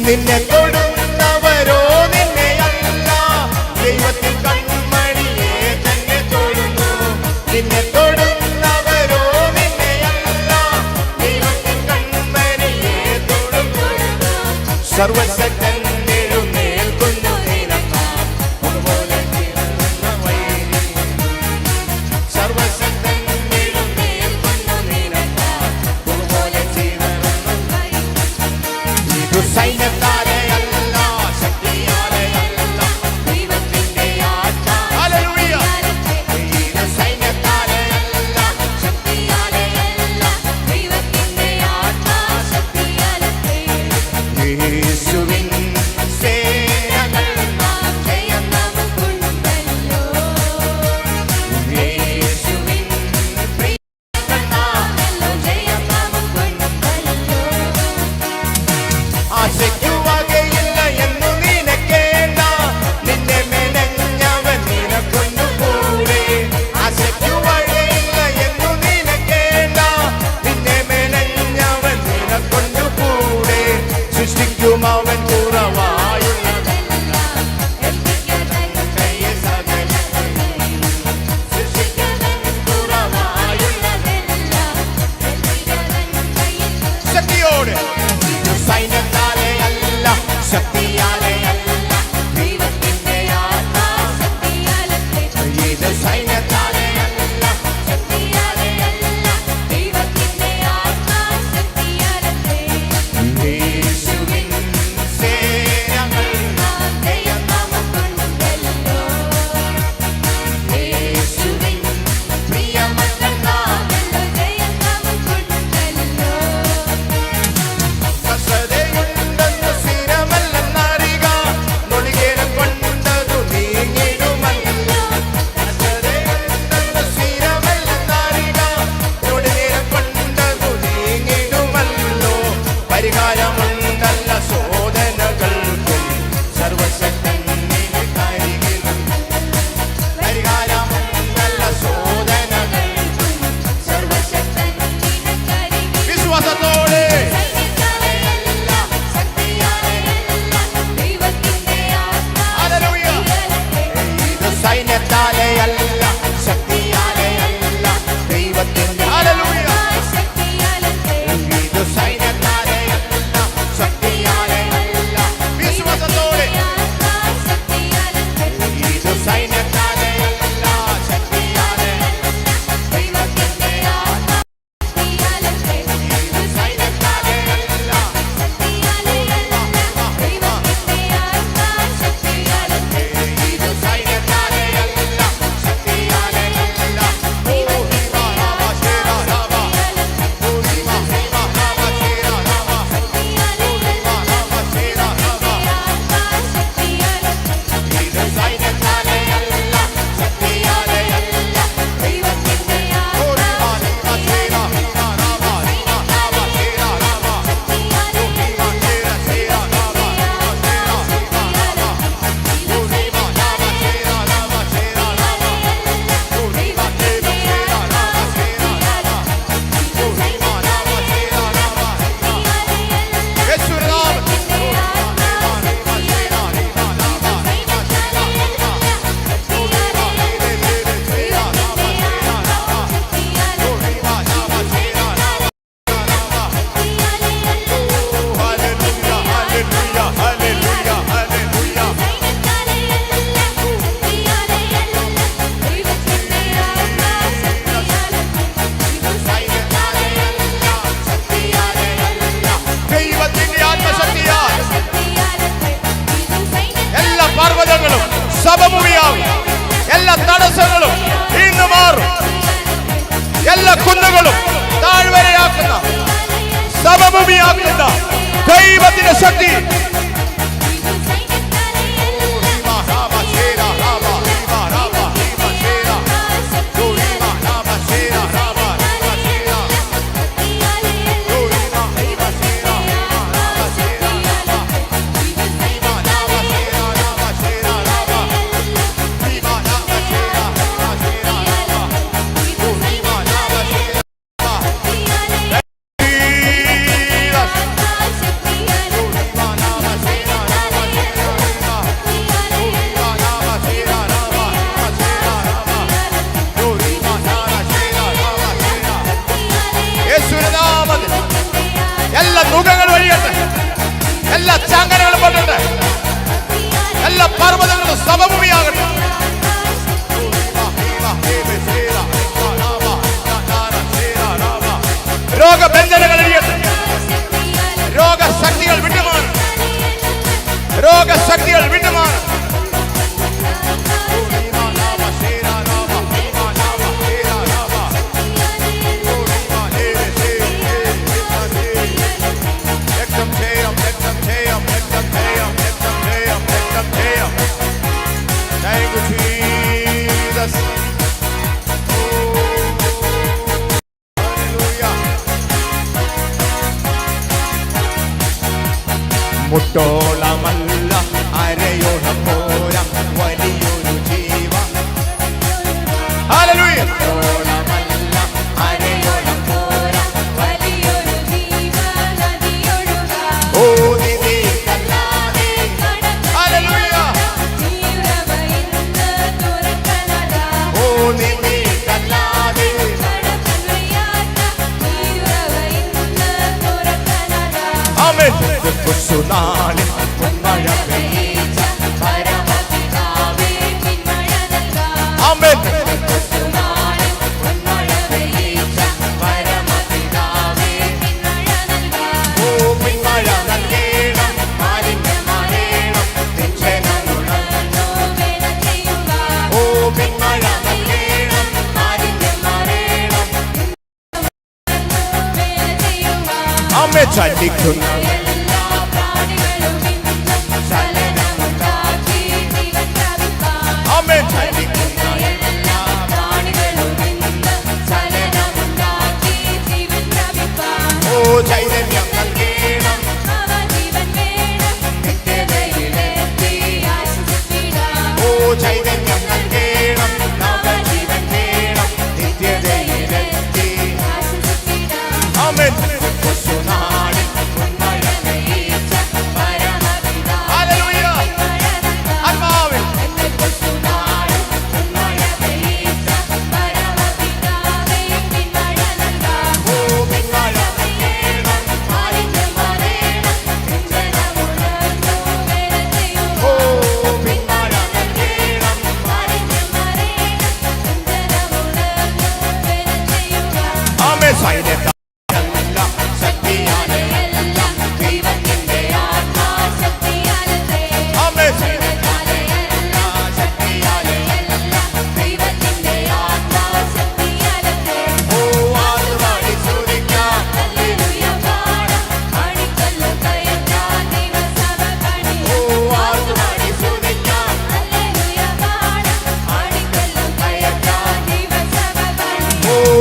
നിന്നെ തൊടുന്നവരോ നിന്നെയല്ല, ദൈവത്തിൻ കൺമണിയെ തന്നെ തൊടുന്നു. നിന്നെ തൊടുന്നവരോ നിന്നെയല്ല, ദൈവത്തിൻ കൺമണിയെ തൊടുന്നു. സർവശക്തൻ എഴുന്നേൽക്കുന്നു നിനക്കായി, അതുപോലെ തീരുന്ന വൈരി. സർവശക്തൻ എഴുന്നേൽക്കുന്നു നിനക്കായി, അതുപോലെ തീരുന്ന വൈരി. ഇത് സൈന്യത്താലെയല്ല, ശക്തിയാലെയല്ല, ദൈവത്തിന്റെ ആത്മാ. ഹല്ലേലൂയ. ഇത് സൈന്യത്താലെയല്ല, ശക്തിയാലെയല്ല, ദൈവത്തിന്റെ ആത്മാ ശക്തിയാലത്രേ. യേശുവിൻ സേനകൾ ജയം നമുക്കുണ്ടല്ലോ. യേശുവിൻ പ്രിയമക്കൾ നാമല്ലോ ജയം നമുക്കുണ്ടല്ലോ. ആശയ്ക്കു വകയില്ല എന്നു നിനക്കേണ്ട, നിന്നെ മെനഞ്ഞവൻ നിനക്കൊന്നു കൂടെ. ആശയ്ക്കു വകയില്ല എന്നു നിനക്കേണ്ട, നിന്നെ മെനഞ്ഞവൻ നിനക്കൊന്നു കൂടെ. സൃഷ്ടിക്കും അവൻ കുറവായുള്ളതെല്ലാം, ഏൽപ്പിക്കവൻ കയ്യെ സകലത്തെയും. സൃഷ്ടിക്കവൻ കുറവായുള്ളതെല്ലാം, ഏൽപ്പിക്കവൻ കയ്യിൽ. ശക്തിയോടെ ഇത് സൈന്യത്താലെയല്ല, ശക്തിയാലെയല്ല, ദൈവത്തിന്റെ ആത്മാ ശക്തിയാലത്രേ. ഇത് സൈന്യത്താലെയല്ല, ശക്തിയാലെയല്ല, ദൈവത്തിന്റെ ആത്മാ ശക്തിയാലത്രേ. യേശുവിൻ സേനകൾ ജയം നമുക്കുണ്ടല്ലോ. യേശുവിൻ പ്രിയമക്കൾ നാമല്ലോ ജയം നമുക്കുണ്ടല്ലോ. കസതയുണ്ടെന്ന് സ്ഥിരമല്ലെന്നറിക, നൊളികേരം കൊണ്ടതു നീങ്ങിടുമല്ലോ. കസതയുണ്ടെന്ന് സ്ഥിരമല്ലെന്നറിക, നൊളികേരം കൊണ്ടതു നീങ്ങിടുമല്ലോ. പരിഹാരമുണ്ടല്ല ശോധനകൾക്കും, സർവശക്തൻ നിനക്കരികിലും. പരിഹാരമുണ്ടല്ല ശോധനകൾക്കും, സർവശക്തൻ നിനക്കരികിലും. വിശ്വാസത്തോടെ സൈന്യത്താലെയല്ല, ശക്തിയാലെയല്ല, ദൈവത്തിന്റെ ആത്മാ ശക്തിയാലത്രേ. ഇത് സൈന്യത്താലെയല്ല, ശക്തിയാലെയല്ല, ദൈവത്തിന്റെ ആത്മാ ശക്തിയാലത്രേ. ഇത് സൈന്യത്താലെയല്ല, ശക്തിയാലെയല്ല, വിശ്വാസത്തോടെ ആത്മാ ശക്തിയാലത്രേ. ഇത് സൈന്യത്താലെയല്ല, ശക്തിയാലെയല്ല, ദൈവത്തിന്റെ ആത്മാ ശക്തിയാലത്രേ. ഇത് സൈന്യത്താലെയല്ല, ശക്തിയാലെയല്ല, ദൈവത്തിന്റെ ആത്മാ ശക്തിയാലത്രേ. ഇത് സൈന്യത്താലെയല്ല, ശക്തിയാലെയല്ല, ദൈവത്തിന്റെ ആത്മാ സഭഭൂമിയാകും. എല്ലാ തടസ്സങ്ങളും ഇന്ന് മാറും. എല്ലാ കുന്നുകളും താഴ്വരയാക്കുന്ന സഭഭൂമിയാക്കുന്ന ദൈവത്തിന്റെ ദൈവത്തിന്റെ ശക്തി. എല്ലാ മുഖങ്ങൾ വഴിയട്ടെ, എല്ലാ ചങ്ങലകളും പൊട്ടട്ടെ, എല്ലാ പർവ്വതങ്ങളും സമഭൂമിയാകട്ടെ. രോഗബന്ധനങ്ങൾ എഴിയട്ടെ, രോഗശക്തികൾ വിട്ടുമാറും, രോഗശക്തികൾ വിട്ടുമാറും. Thank you, Jesus. Hallelujah. മുട്ടോളമല്ല അരയോളം പോരാ വലിയൊരു ജീവ. ഹല്ലേലൂയ. മുട്ടോളമല്ല അരയോളം പോരാ വലിയൊരു ജീവ നദിയൊഴുകാ. ഓ നിധി കല്ലാതെ ഹല്ലേലൂയ. തീരവയിന്ന് തുറക്കണടാ. ഓ നിധി കല്ലാതെ കടമഴയാത്ത തീരവയിന്ന് തുറക്കണടാ. ആമേൻ. കുസുനാളിൽ പൊന്മഴ പെയ്ച്ച പരമപിതാവേ പിന്മഴ നൽകാം. ആമേൻ. കുസുനാളിൽ പൊന്മഴ പെയ്ച്ച പരമപിതാവേ പിന്മഴ നൽകാം. ഓ പിന്മഴ നൽകേണം, മാലിന്യം മാറേണം, തിന്മകളുണർന്നു വേല ചെയ്യുക. ഓ പിന്മഴ നൽകേണം, മാലിന്യം മാറേണം, തിന്മകളുണർന്നു വേല ചെയ്യുക. ആമേൻ. ചലിക്കുന്ന ചൈതന്യം നൽകേണം, നവജീവൻ വേണം, നിത്യതയിലെത്തി ആശ്വസിപ്പിടാം. ഓ ചൈതന്യം നൽകേണം, നവജീവൻ വേണം, നിത്യതയിലെത്തി ആശ്വസിപ്പിടാം. ആമേൻ. കുസുനാളിൽ പൊന്മഴ പെയ്ച്ച പരമപിതാവേ ഹല്ലേലൂയ. ആത്മാവിൽ കുസുനാളിൽ പൊന്മഴ പെയ്ച്ച പരമപിതാവേ പിന്മഴ നൽകാം. ഓ പിന്മഴ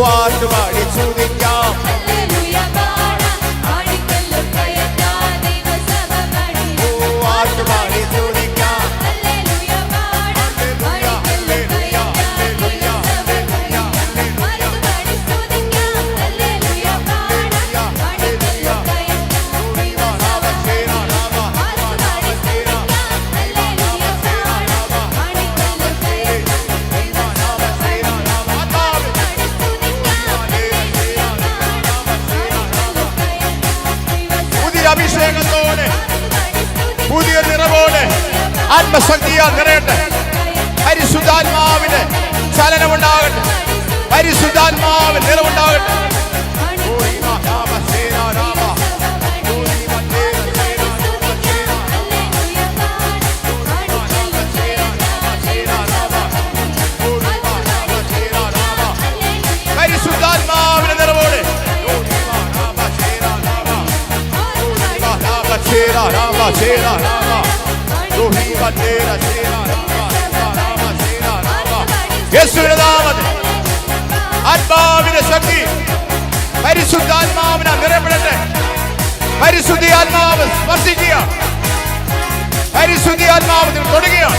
പാട്ടുപാടി സ്തുതിക്കാം. ഹല്ലേലൂയ പാടാം, ആടിക്കല്ലും കയറ്റാം ദൈവസഭ പണി. പാട്ടുപാടി സ്തുതിക്കാം. ഹല്ലേലൂയ പാടാം, ആടിക്കല്ലും കയറ്റാം ദൈവസഭ പണി. പാട്ടുപാടി സ്തുതിക്കാം. ഹല്ലേലൂയ പാടാം, ആടിക്കല്ലും കയറ്റാം ദൈവസഭ പണി. പാട്ടുപാടി സ്തുതിക്കാം. ഹല്ലേലൂയ പാടാം, ആടിക്കല്ലും കയറ്റാം ദൈവസഭ പണി. അഭിഷേകത്തോടെ പുതിയ നിറവോടെ ആത്മശക്തിയാൽ നിറയട്ടെ. പരിശുദ്ധാത്മാവിന്റെ ചലനമുണ്ടാകട്ടെ, പരിശുദ്ധാത്മാവിന്റെ നിറവുണ്ടാകട്ടെ. പരിശുദ്ധാത്മാവിന്റെ നിറവോടെ shera rama shera rama rohi bandera shera rama shera rama യേശുവിന്റെ നാമത്തിൽ ആത്മാവിന്റെ ശക്തി പരിശുദ്ധാത്മാവിനാൽ നിറയപ്പെടട്ടെ. പരിശുദ്ധി ആത്മാവ് സ്പർശിക്കുക, പരിശുദ്ധി ആത്മാവിൽ തൊടുകയാണ്.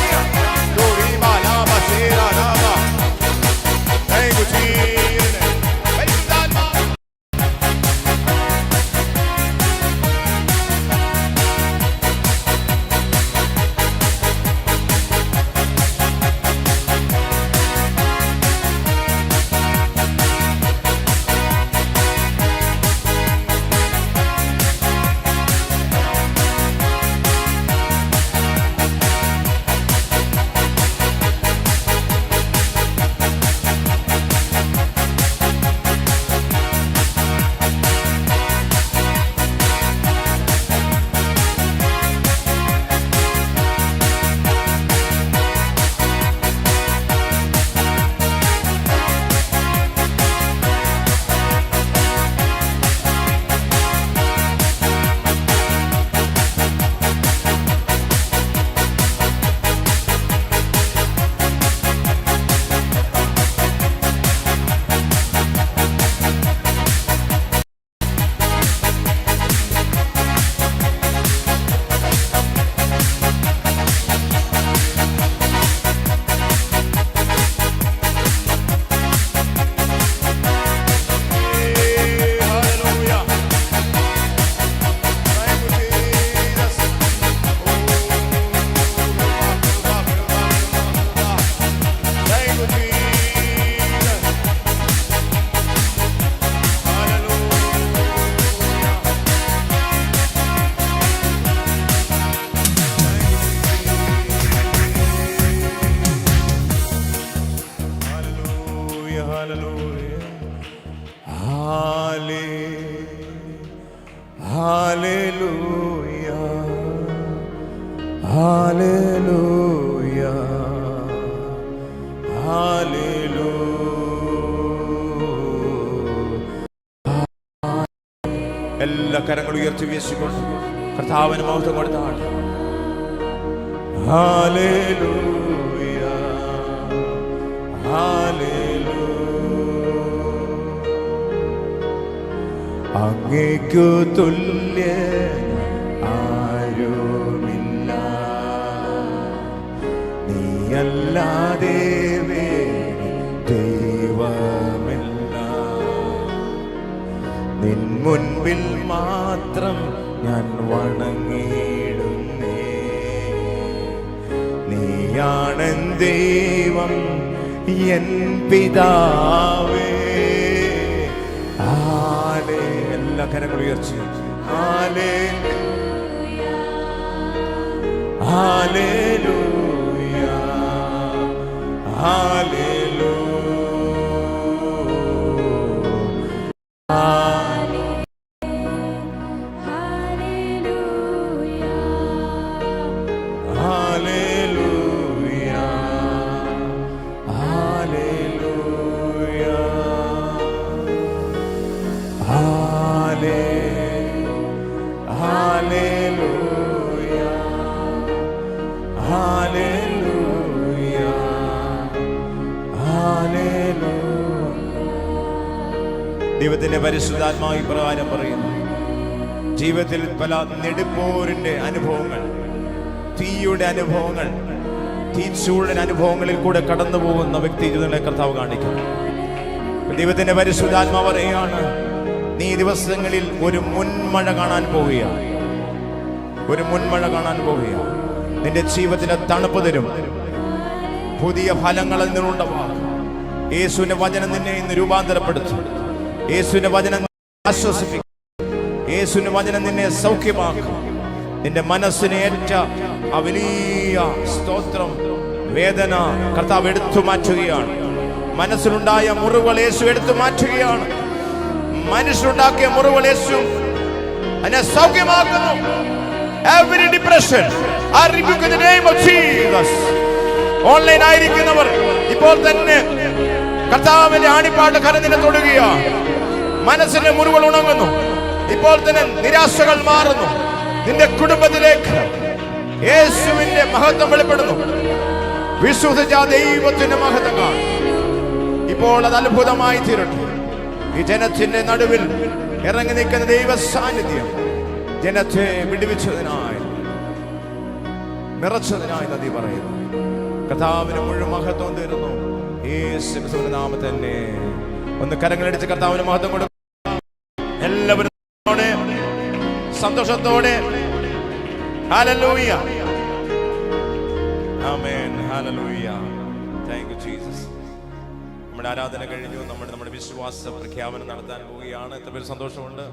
എല്ലാ കരങ്ങളും ഉയർത്തി വീശിക്കൊണ്ട് കർത്താവിന് മഹത്വം കൊടുത്താണ്. Hallelujah hallelujah. അങ്ങേക്കു തുല്യ ആരുമില്ല, നീയല്ലാതെ ദൈവമില്ല. നിൻ മുൻപിൽ മാത്രം ഞാൻ വണങ്ങിയിടുന്നേ. നീയാണെൻ ദൈവം എൻ പിതാവേ. എല്ലാ കരങ്ങളും ഉയർച്ച. Hallelujah hallelujah hallelujah. ദൈവത്തിന്റെ പരിശുദ്ധാത്മാവ് ഇപ്രകാരം പറയുന്നു, ജീവിതത്തിൽ പല നെടുപ്പോരിന്റെ അനുഭവങ്ങൾ, തീയുടെ അനുഭവങ്ങൾ, തീച്ചൂഴൻ അനുഭവങ്ങളിൽ കൂടെ കടന്നു പോകുന്ന വ്യക്തി ജീവിതങ്ങളെ കർത്താവ് കാണിക്കും. ദൈവത്തിന്റെ പരിശുദ്ധാത്മാവ് പറയുകയാണ്, നീ ദിവസങ്ങളിൽ ഒരു മുൻമഴ കാണാൻ പോവുകയാണ്. ഒരു മുൻമഴ കാണാൻ പോവുകയാണ്. നിന്റെ ജീവിതത്തിലെ തണുപ്പ് തരും, പുതിയ ഫലങ്ങൾ നിന്നുണ്ടാവും. യേശുവിന്റെ വചനം നിന്നെ ഇന്ന് രൂപാന്തരപ്പെടുത്തും. യേശുവിന്റെ വചനം ആശ്വസിപ്പിക്കും. യേശുവിന്റെ വചനം നിന്നെ സൗഖ്യമാക്കും. നിന്റെ മനസ്സിനെ ഏറ്റ ആ വലിയ സ്തോത്രം, വേദന കർത്താവ് എടുത്തു മാറ്റുകയാണ്. മനസ്സിലുണ്ടായ മുറിവുകൾ യേശു എടുത്തു മാറ്റുകയാണ്. മനുഷ്യരുണ്ടാക്കിയ മുറിവുകൾ യേശു അതിനെ സൗഖ്യമാക്കുന്നു. Every depression, I rebuke in the name of Jesus. Online ആയിരിക്കുന്നവർ ഇപ്പോൾ തന്നെ കർത്താവിന്റെ ആണിപ്പാട്ട് കരഞ്ഞിനെ തൊടുകയാണ്. മനസ്സിന്റെ മുറിവുകൾ ഉണങ്ങുന്നു. ഇപ്പോൾ തന്നെ നിരാശകൾ മാറുന്നു. നിന്റെ കുടുംബത്തിലേക്ക് യേശുവിന്റെ മഹത്വം വെളിപ്പെടുന്നു. വിശ്വസിച്ച ദൈവത്തിന്റെ മഹത്വം കാണും. ഇപ്പോൾ അത് അത്ഭുതമായി തീരട്ടെ. ഈ ജനത്തിന്റെ നടുവിൽ ഇറങ്ങി നിൽക്കുന്ന ദൈവ സാന്നിധ്യം ജനത്തെ വിടുവിച്ചതിനായി, നിറച്ചതിനായി നദി പറയുന്നു. കർത്താവിന് മുഴുവൻ മഹത്വം തരുന്നു. യേശുവിന്റെ നാമത്തിൽ തന്നെ ഒന്ന് കരങ്ങളടിച്ച് കർത്താവിന് മഹത്വം കൊടുക്കും. എല്ലാവരും സന്തോഷത്തോടെ hallelujah, amen, hallelujah. Thank you Jesus. നമ്മുടെ ആരാധന കഴിഞ്ഞു. നമ്മുടെ വിശ്വാസ പ്രഖ്യാപനം നടത്താൻ പോവുകയാണ്. എത്ര പേര് സന്തോഷമുണ്ട്.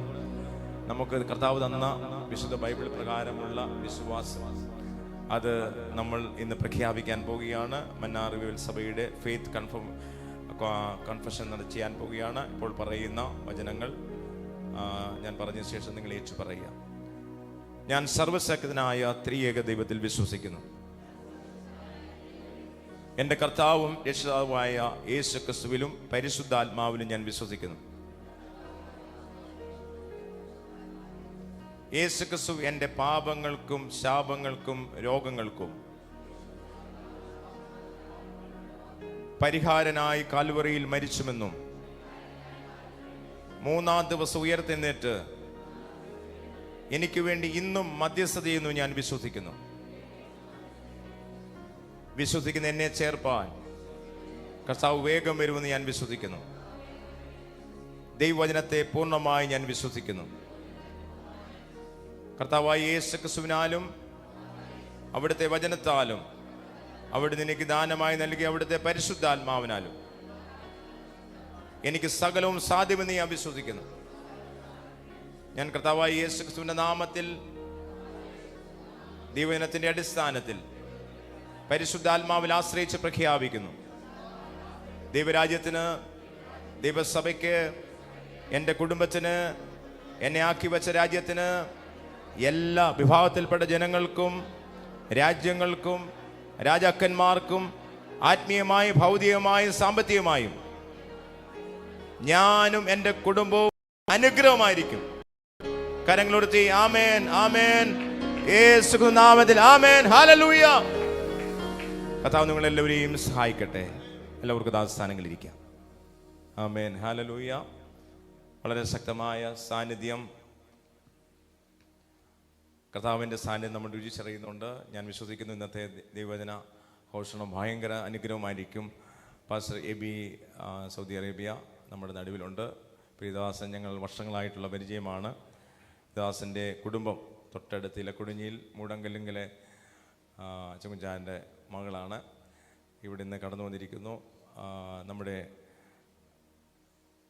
നമുക്ക് കർത്താവ് തന്ന വിശുദ്ധ ബൈബിൾ പ്രകാരമുള്ള വിശ്വാസം അത് നമ്മൾ ഇന്ന് പ്രഖ്യാപിക്കാൻ പോവുകയാണ്. മന്നാർ റിവൈവൽ സഭയുടെ ഫെയ്ത്ത് കൺഫഷൻ ചെയ്യാൻ പോവുകയാണ്. ഇപ്പോൾ പറയുന്ന വചനങ്ങൾ ഞാൻ പറഞ്ഞ ശേഷം നിങ്ങൾ ഏറ്റു പറയുക. ഞാൻ സർവശക്തനായ ത്രിയേക ദൈവത്തിൽ വിശ്വസിക്കുന്നു. എൻ്റെ കർത്താവും രക്ഷിതാവുമായ യേശു ക്രിസ്തുവിലും പരിശുദ്ധാത്മാവിലും ഞാൻ വിശ്വസിക്കുന്നു. യേശു ക്രിസ്തു എൻ്റെ പാപങ്ങൾക്കും ശാപങ്ങൾക്കും രോഗങ്ങൾക്കും പരിഹാരനായി കാൽവറിയിൽ മരിച്ചുമെന്നും മൂന്നാം ദിവസം ഉയർത്തെഴുന്നേറ്റ് എനിക്ക് വേണ്ടി ഇന്നും മധ്യസ്ഥത ചെയ്യുന്നു ഞാൻ വിശ്വസിക്കുന്നു. വിശ്വസിക്കുന്ന എന്നെ ചേർപ്പാൻ കർത്താവ് വേഗം വരുമെന്ന് ഞാൻ വിശ്വസിക്കുന്നു. ദൈവവചനത്തെ പൂർണ്ണമായി ഞാൻ വിശ്വസിക്കുന്നു. കർത്താവായ യേശു ക്രിസ്തുവിനാലും അവിടുത്തെ വചനത്താലും അവിടുന്ന് എനിക്ക് ദാനമായി നൽകിയ അവിടുത്തെ പരിശുദ്ധാത്മാവിനാലും എനിക്ക് സകലവും സാധ്യമെന്ന് ഞാൻ വിശ്വസിക്കുന്നു. ഞാൻ കർത്താവായ യേശു ക്രിസ്തുവിന്റെ നാമത്തിൽ ദൈവവചനത്തിന്റെ അടിസ്ഥാനത്തിൽ പരിശുദ്ധാത്മാവിൽ ആശ്രയിച്ച് പ്രഖ്യാപിക്കുന്നു. ദൈവരാജ്യത്തിന്, ദൈവസഭയ്ക്ക്, എൻ്റെ കുടുംബത്തിന്, എന്നെ ആക്കി വെച്ച രാജ്യത്തിന്, എല്ലാ വിഭാഗത്തിൽപ്പെട്ട ജനങ്ങൾക്കും രാജ്യങ്ങൾക്കും രാജാക്കന്മാർക്കും ആത്മീയമായും ഭൗതികമായും സാമ്പത്തികമായും ഞാനും എൻ്റെ കുടുംബവും അനുഗ്രഹമായിരിക്കും. കരങ്ങളോടുത്തി ആമേൻ, ആമേൻ, യേശു നാമത്തിൽ ആമേൻ, ഹല്ലേലൂയ. കർത്താവ് നിങ്ങളെല്ലാവരെയും സഹായിക്കട്ടെ. എല്ലാവർക്കും ദാസസ്ഥാനങ്ങളിൽ ഇരിക്കാം. ആമേൻ, ഹല്ലേലൂയ. വളരെ ശക്തമായ സാന്നിധ്യം, കർത്താവിൻ്റെ സാന്നിധ്യം നമ്മൾ രുചിച്ചറിയുന്നുണ്ട്. ഞാൻ വിശ്വസിക്കുന്നു ഇന്നത്തെ ദൈവവചന ഘോഷണം ഭയങ്കര അനുഗ്രഹമായിരിക്കും. പാസ്റ്റർ എബി സൗദി അറേബ്യ നമ്മുടെ നടുവിലുണ്ട്. പ്രിയദാസൻ ഞങ്ങൾ വർഷങ്ങളായിട്ടുള്ള പരിചയമാണ്. ദാസൻ്റെ കുടുംബം തൊട്ടടുത്ത് ഇലക്കുടിഞ്ഞിയിൽ മൂടങ്കല്ലിങ്കലെ ചുങ്കുഞ്ചാൻ്റെ മകളാണ്. ഇവിടെ നിന്ന് കടന്നു വന്നിരിക്കുന്നു.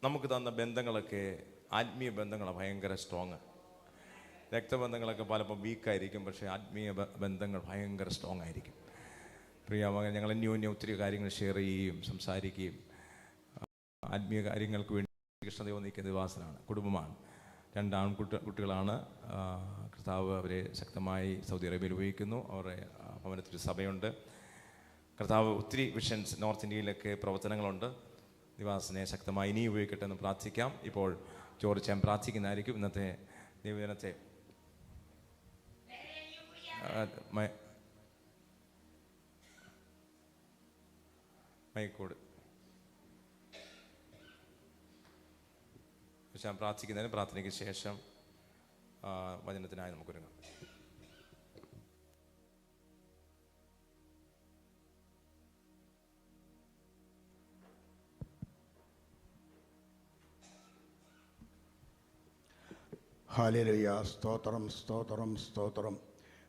നമുക്ക് തന്ന ബന്ധങ്ങളൊക്കെ ആത്മീയ ബന്ധങ്ങളാണ് ഭയങ്കര സ്ട്രോങ്. രക്തബന്ധങ്ങളൊക്കെ പലപ്പോൾ വീക്കായിരിക്കും, പക്ഷേ ആത്മീയ ബന്ധങ്ങൾ ഭയങ്കര സ്ട്രോങ് ആയിരിക്കും. പ്രിയ മകൻ, ഞങ്ങൾ അന്യോന്യം ഒത്തിരി കാര്യങ്ങൾ ഷെയർ ചെയ്യുകയും സംസാരിക്കുകയും ആത്മീയ കാര്യങ്ങൾക്ക് വേണ്ടി കൃഷ്ണദേവ നീക്കുന്ന ദിവാസനാണ്, കുടുംബമാണ്. 2 കുട്ടികളാണ്. കർത്താവ് അവരെ ശക്തമായി സൗദി അറേബ്യയിൽ ഉപയോഗിക്കുന്നു. അവരുടെ ഭവനത്തിൽ സഭയുണ്ട്. കർത്താവ് ഒത്തിരി വിഷൻസ് നോർത്ത് ഇന്ത്യയിലൊക്കെ പ്രവർത്തനങ്ങളുണ്ട്. ദിവാസനെ ശക്തമായി ഇനി ഉപയോഗിക്കട്ടെ എന്ന് പ്രാർത്ഥിക്കാം. ഇപ്പോൾ ജോർജ് ഞാൻ പ്രാർത്ഥിക്കുന്നതായിരിക്കും. ഇന്നത്തെ ദൈവജനത്തെ മൈക്കോട് ഞാൻ പ്രാർത്ഥിക്കുന്നതിന് പ്രാർത്ഥനയ്ക്ക് ശേഷം വചനത്തിനായി നമുക്കൊരുങ്ങാം. ഹല്ലേലൂയ. സ്തോത്രം, സ്തോത്രം, സ്തോത്രം.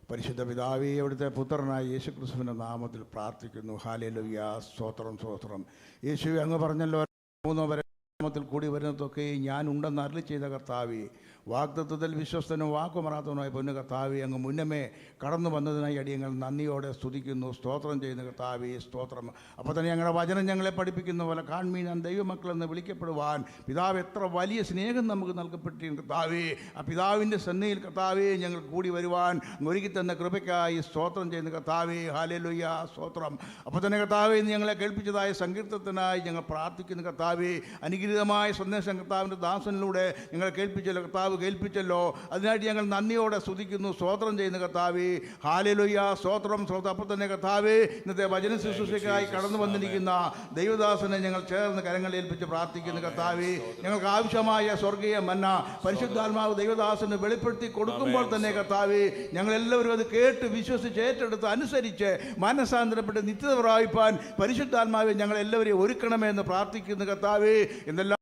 പരിശുദ്ധ പിതാവേ, അവിടുത്തെ പുത്രനായ യേശുക്രിസ്തുവിൻ്റെ നാമത്തിൽ പ്രാർത്ഥിക്കുന്നു. ഹല്ലേലൂയ. സ്തോത്രം, സ്തോത്രം. യേശുവേ, അങ്ങ് പറഞ്ഞല്ലോ 3 വരെ നാമത്തിൽ കൂടി വരുന്നതൊക്കെ ഞാൻ ഉണ്ടെന്ന് അരുളി ചെയ്ത കർത്താവേ, വാഗ്ദത്തത്തിൽ വിശ്വസ്തനും വാക്കുമറാത്തവനുമായ പൊന്നു കർത്താവേ, അങ്ങ് മുന്നമേ കടന്നു വന്നതിനായി അടിയങ്ങൾ നന്ദിയോടെ സ്തുതിക്കുന്നു, സ്തോത്രം ചെയ്യുന്ന കർത്താവേ, സ്തോത്രം. അപ്പോൾ തന്നെ ഞങ്ങളുടെ വചനം ഞങ്ങളെ പഠിപ്പിക്കുന്ന പോലെ കാൺമീൻ ഞാൻ ദൈവമക്കളെന്ന് വിളിക്കപ്പെടുവാൻ പിതാവ് എത്ര വലിയ സ്നേഹം നമുക്ക് നൽകപ്പെട്ടിരിക്കുന്നു കർത്താവേ. ആ പിതാവിൻ്റെ സന്നിധിയിൽ കർത്താവേ ഞങ്ങൾ കൂടി വരുവാൻ ഒരുക്കി തന്ന കൃപയ്ക്കായി സ്തോത്രം ചെയ്യുന്ന കർത്താവേ. ഹല്ലേലൂയ. സ്തോത്രം. അപ്പോൾ തന്നെ കർത്താവേ, ഇന്ന് ഞങ്ങളെ കേൾപ്പിച്ചതായ സങ്കീർത്തനത്തിനായി ഞങ്ങൾ പ്രാർത്ഥിക്കുന്ന കർത്താവേ. അനുഗ്രഹീതമായ സന്ദേശം കർത്താവിൻ്റെ ദാസനിലൂടെ ഞങ്ങളെ കേൾപ്പിച്ചല്ലോ കർത്താവ്. കേൾപ്പിച്ചല്ലോ. അതിനായിട്ട് ഞങ്ങൾ നന്ദിയോടെ സ്തുതിക്കുന്നു, സ്തോത്രം ചെയ്യുന്ന കർത്താവേ. ഹല്ലേലൂയ, സ്തോത്രം. അപ്പോൾ തന്നെ കർത്താവേ, ഇന്നത്തെ വചന ശുശ്രൂഷയ്ക്കായി കടന്നു വന്നിരിക്കുന്ന ദൈവദാസനെ ഞങ്ങൾ ചേർന്ന് കരങ്ങളിൽ ഏൽപ്പിച്ച് പ്രാർത്ഥിക്കുന്നു കർത്താവേ. ഞങ്ങൾക്ക് ആവശ്യമായ സ്വർഗീയ മന്ന പരിശുദ്ധാത്മാവ് ദൈവദാസന് വെളിപ്പെടുത്തി കൊടുക്കുമ്പോൾ തന്നെ കർത്താവേ, ഞങ്ങളെല്ലാവരും അത് കേട്ട് വിശ്വസിച്ച് ഏറ്റെടുത്ത് അനുസരിച്ച് മാനസാന്തരപ്പെട്ട് നിത്യത പ്രാപിപ്പാൻ പരിശുദ്ധാത്മാവെ ഞങ്ങളെല്ലാവരെയും ഒരുക്കണമെന്ന് പ്രാർത്ഥിക്കുന്നു കർത്താവേ. എന്തെല്ലാം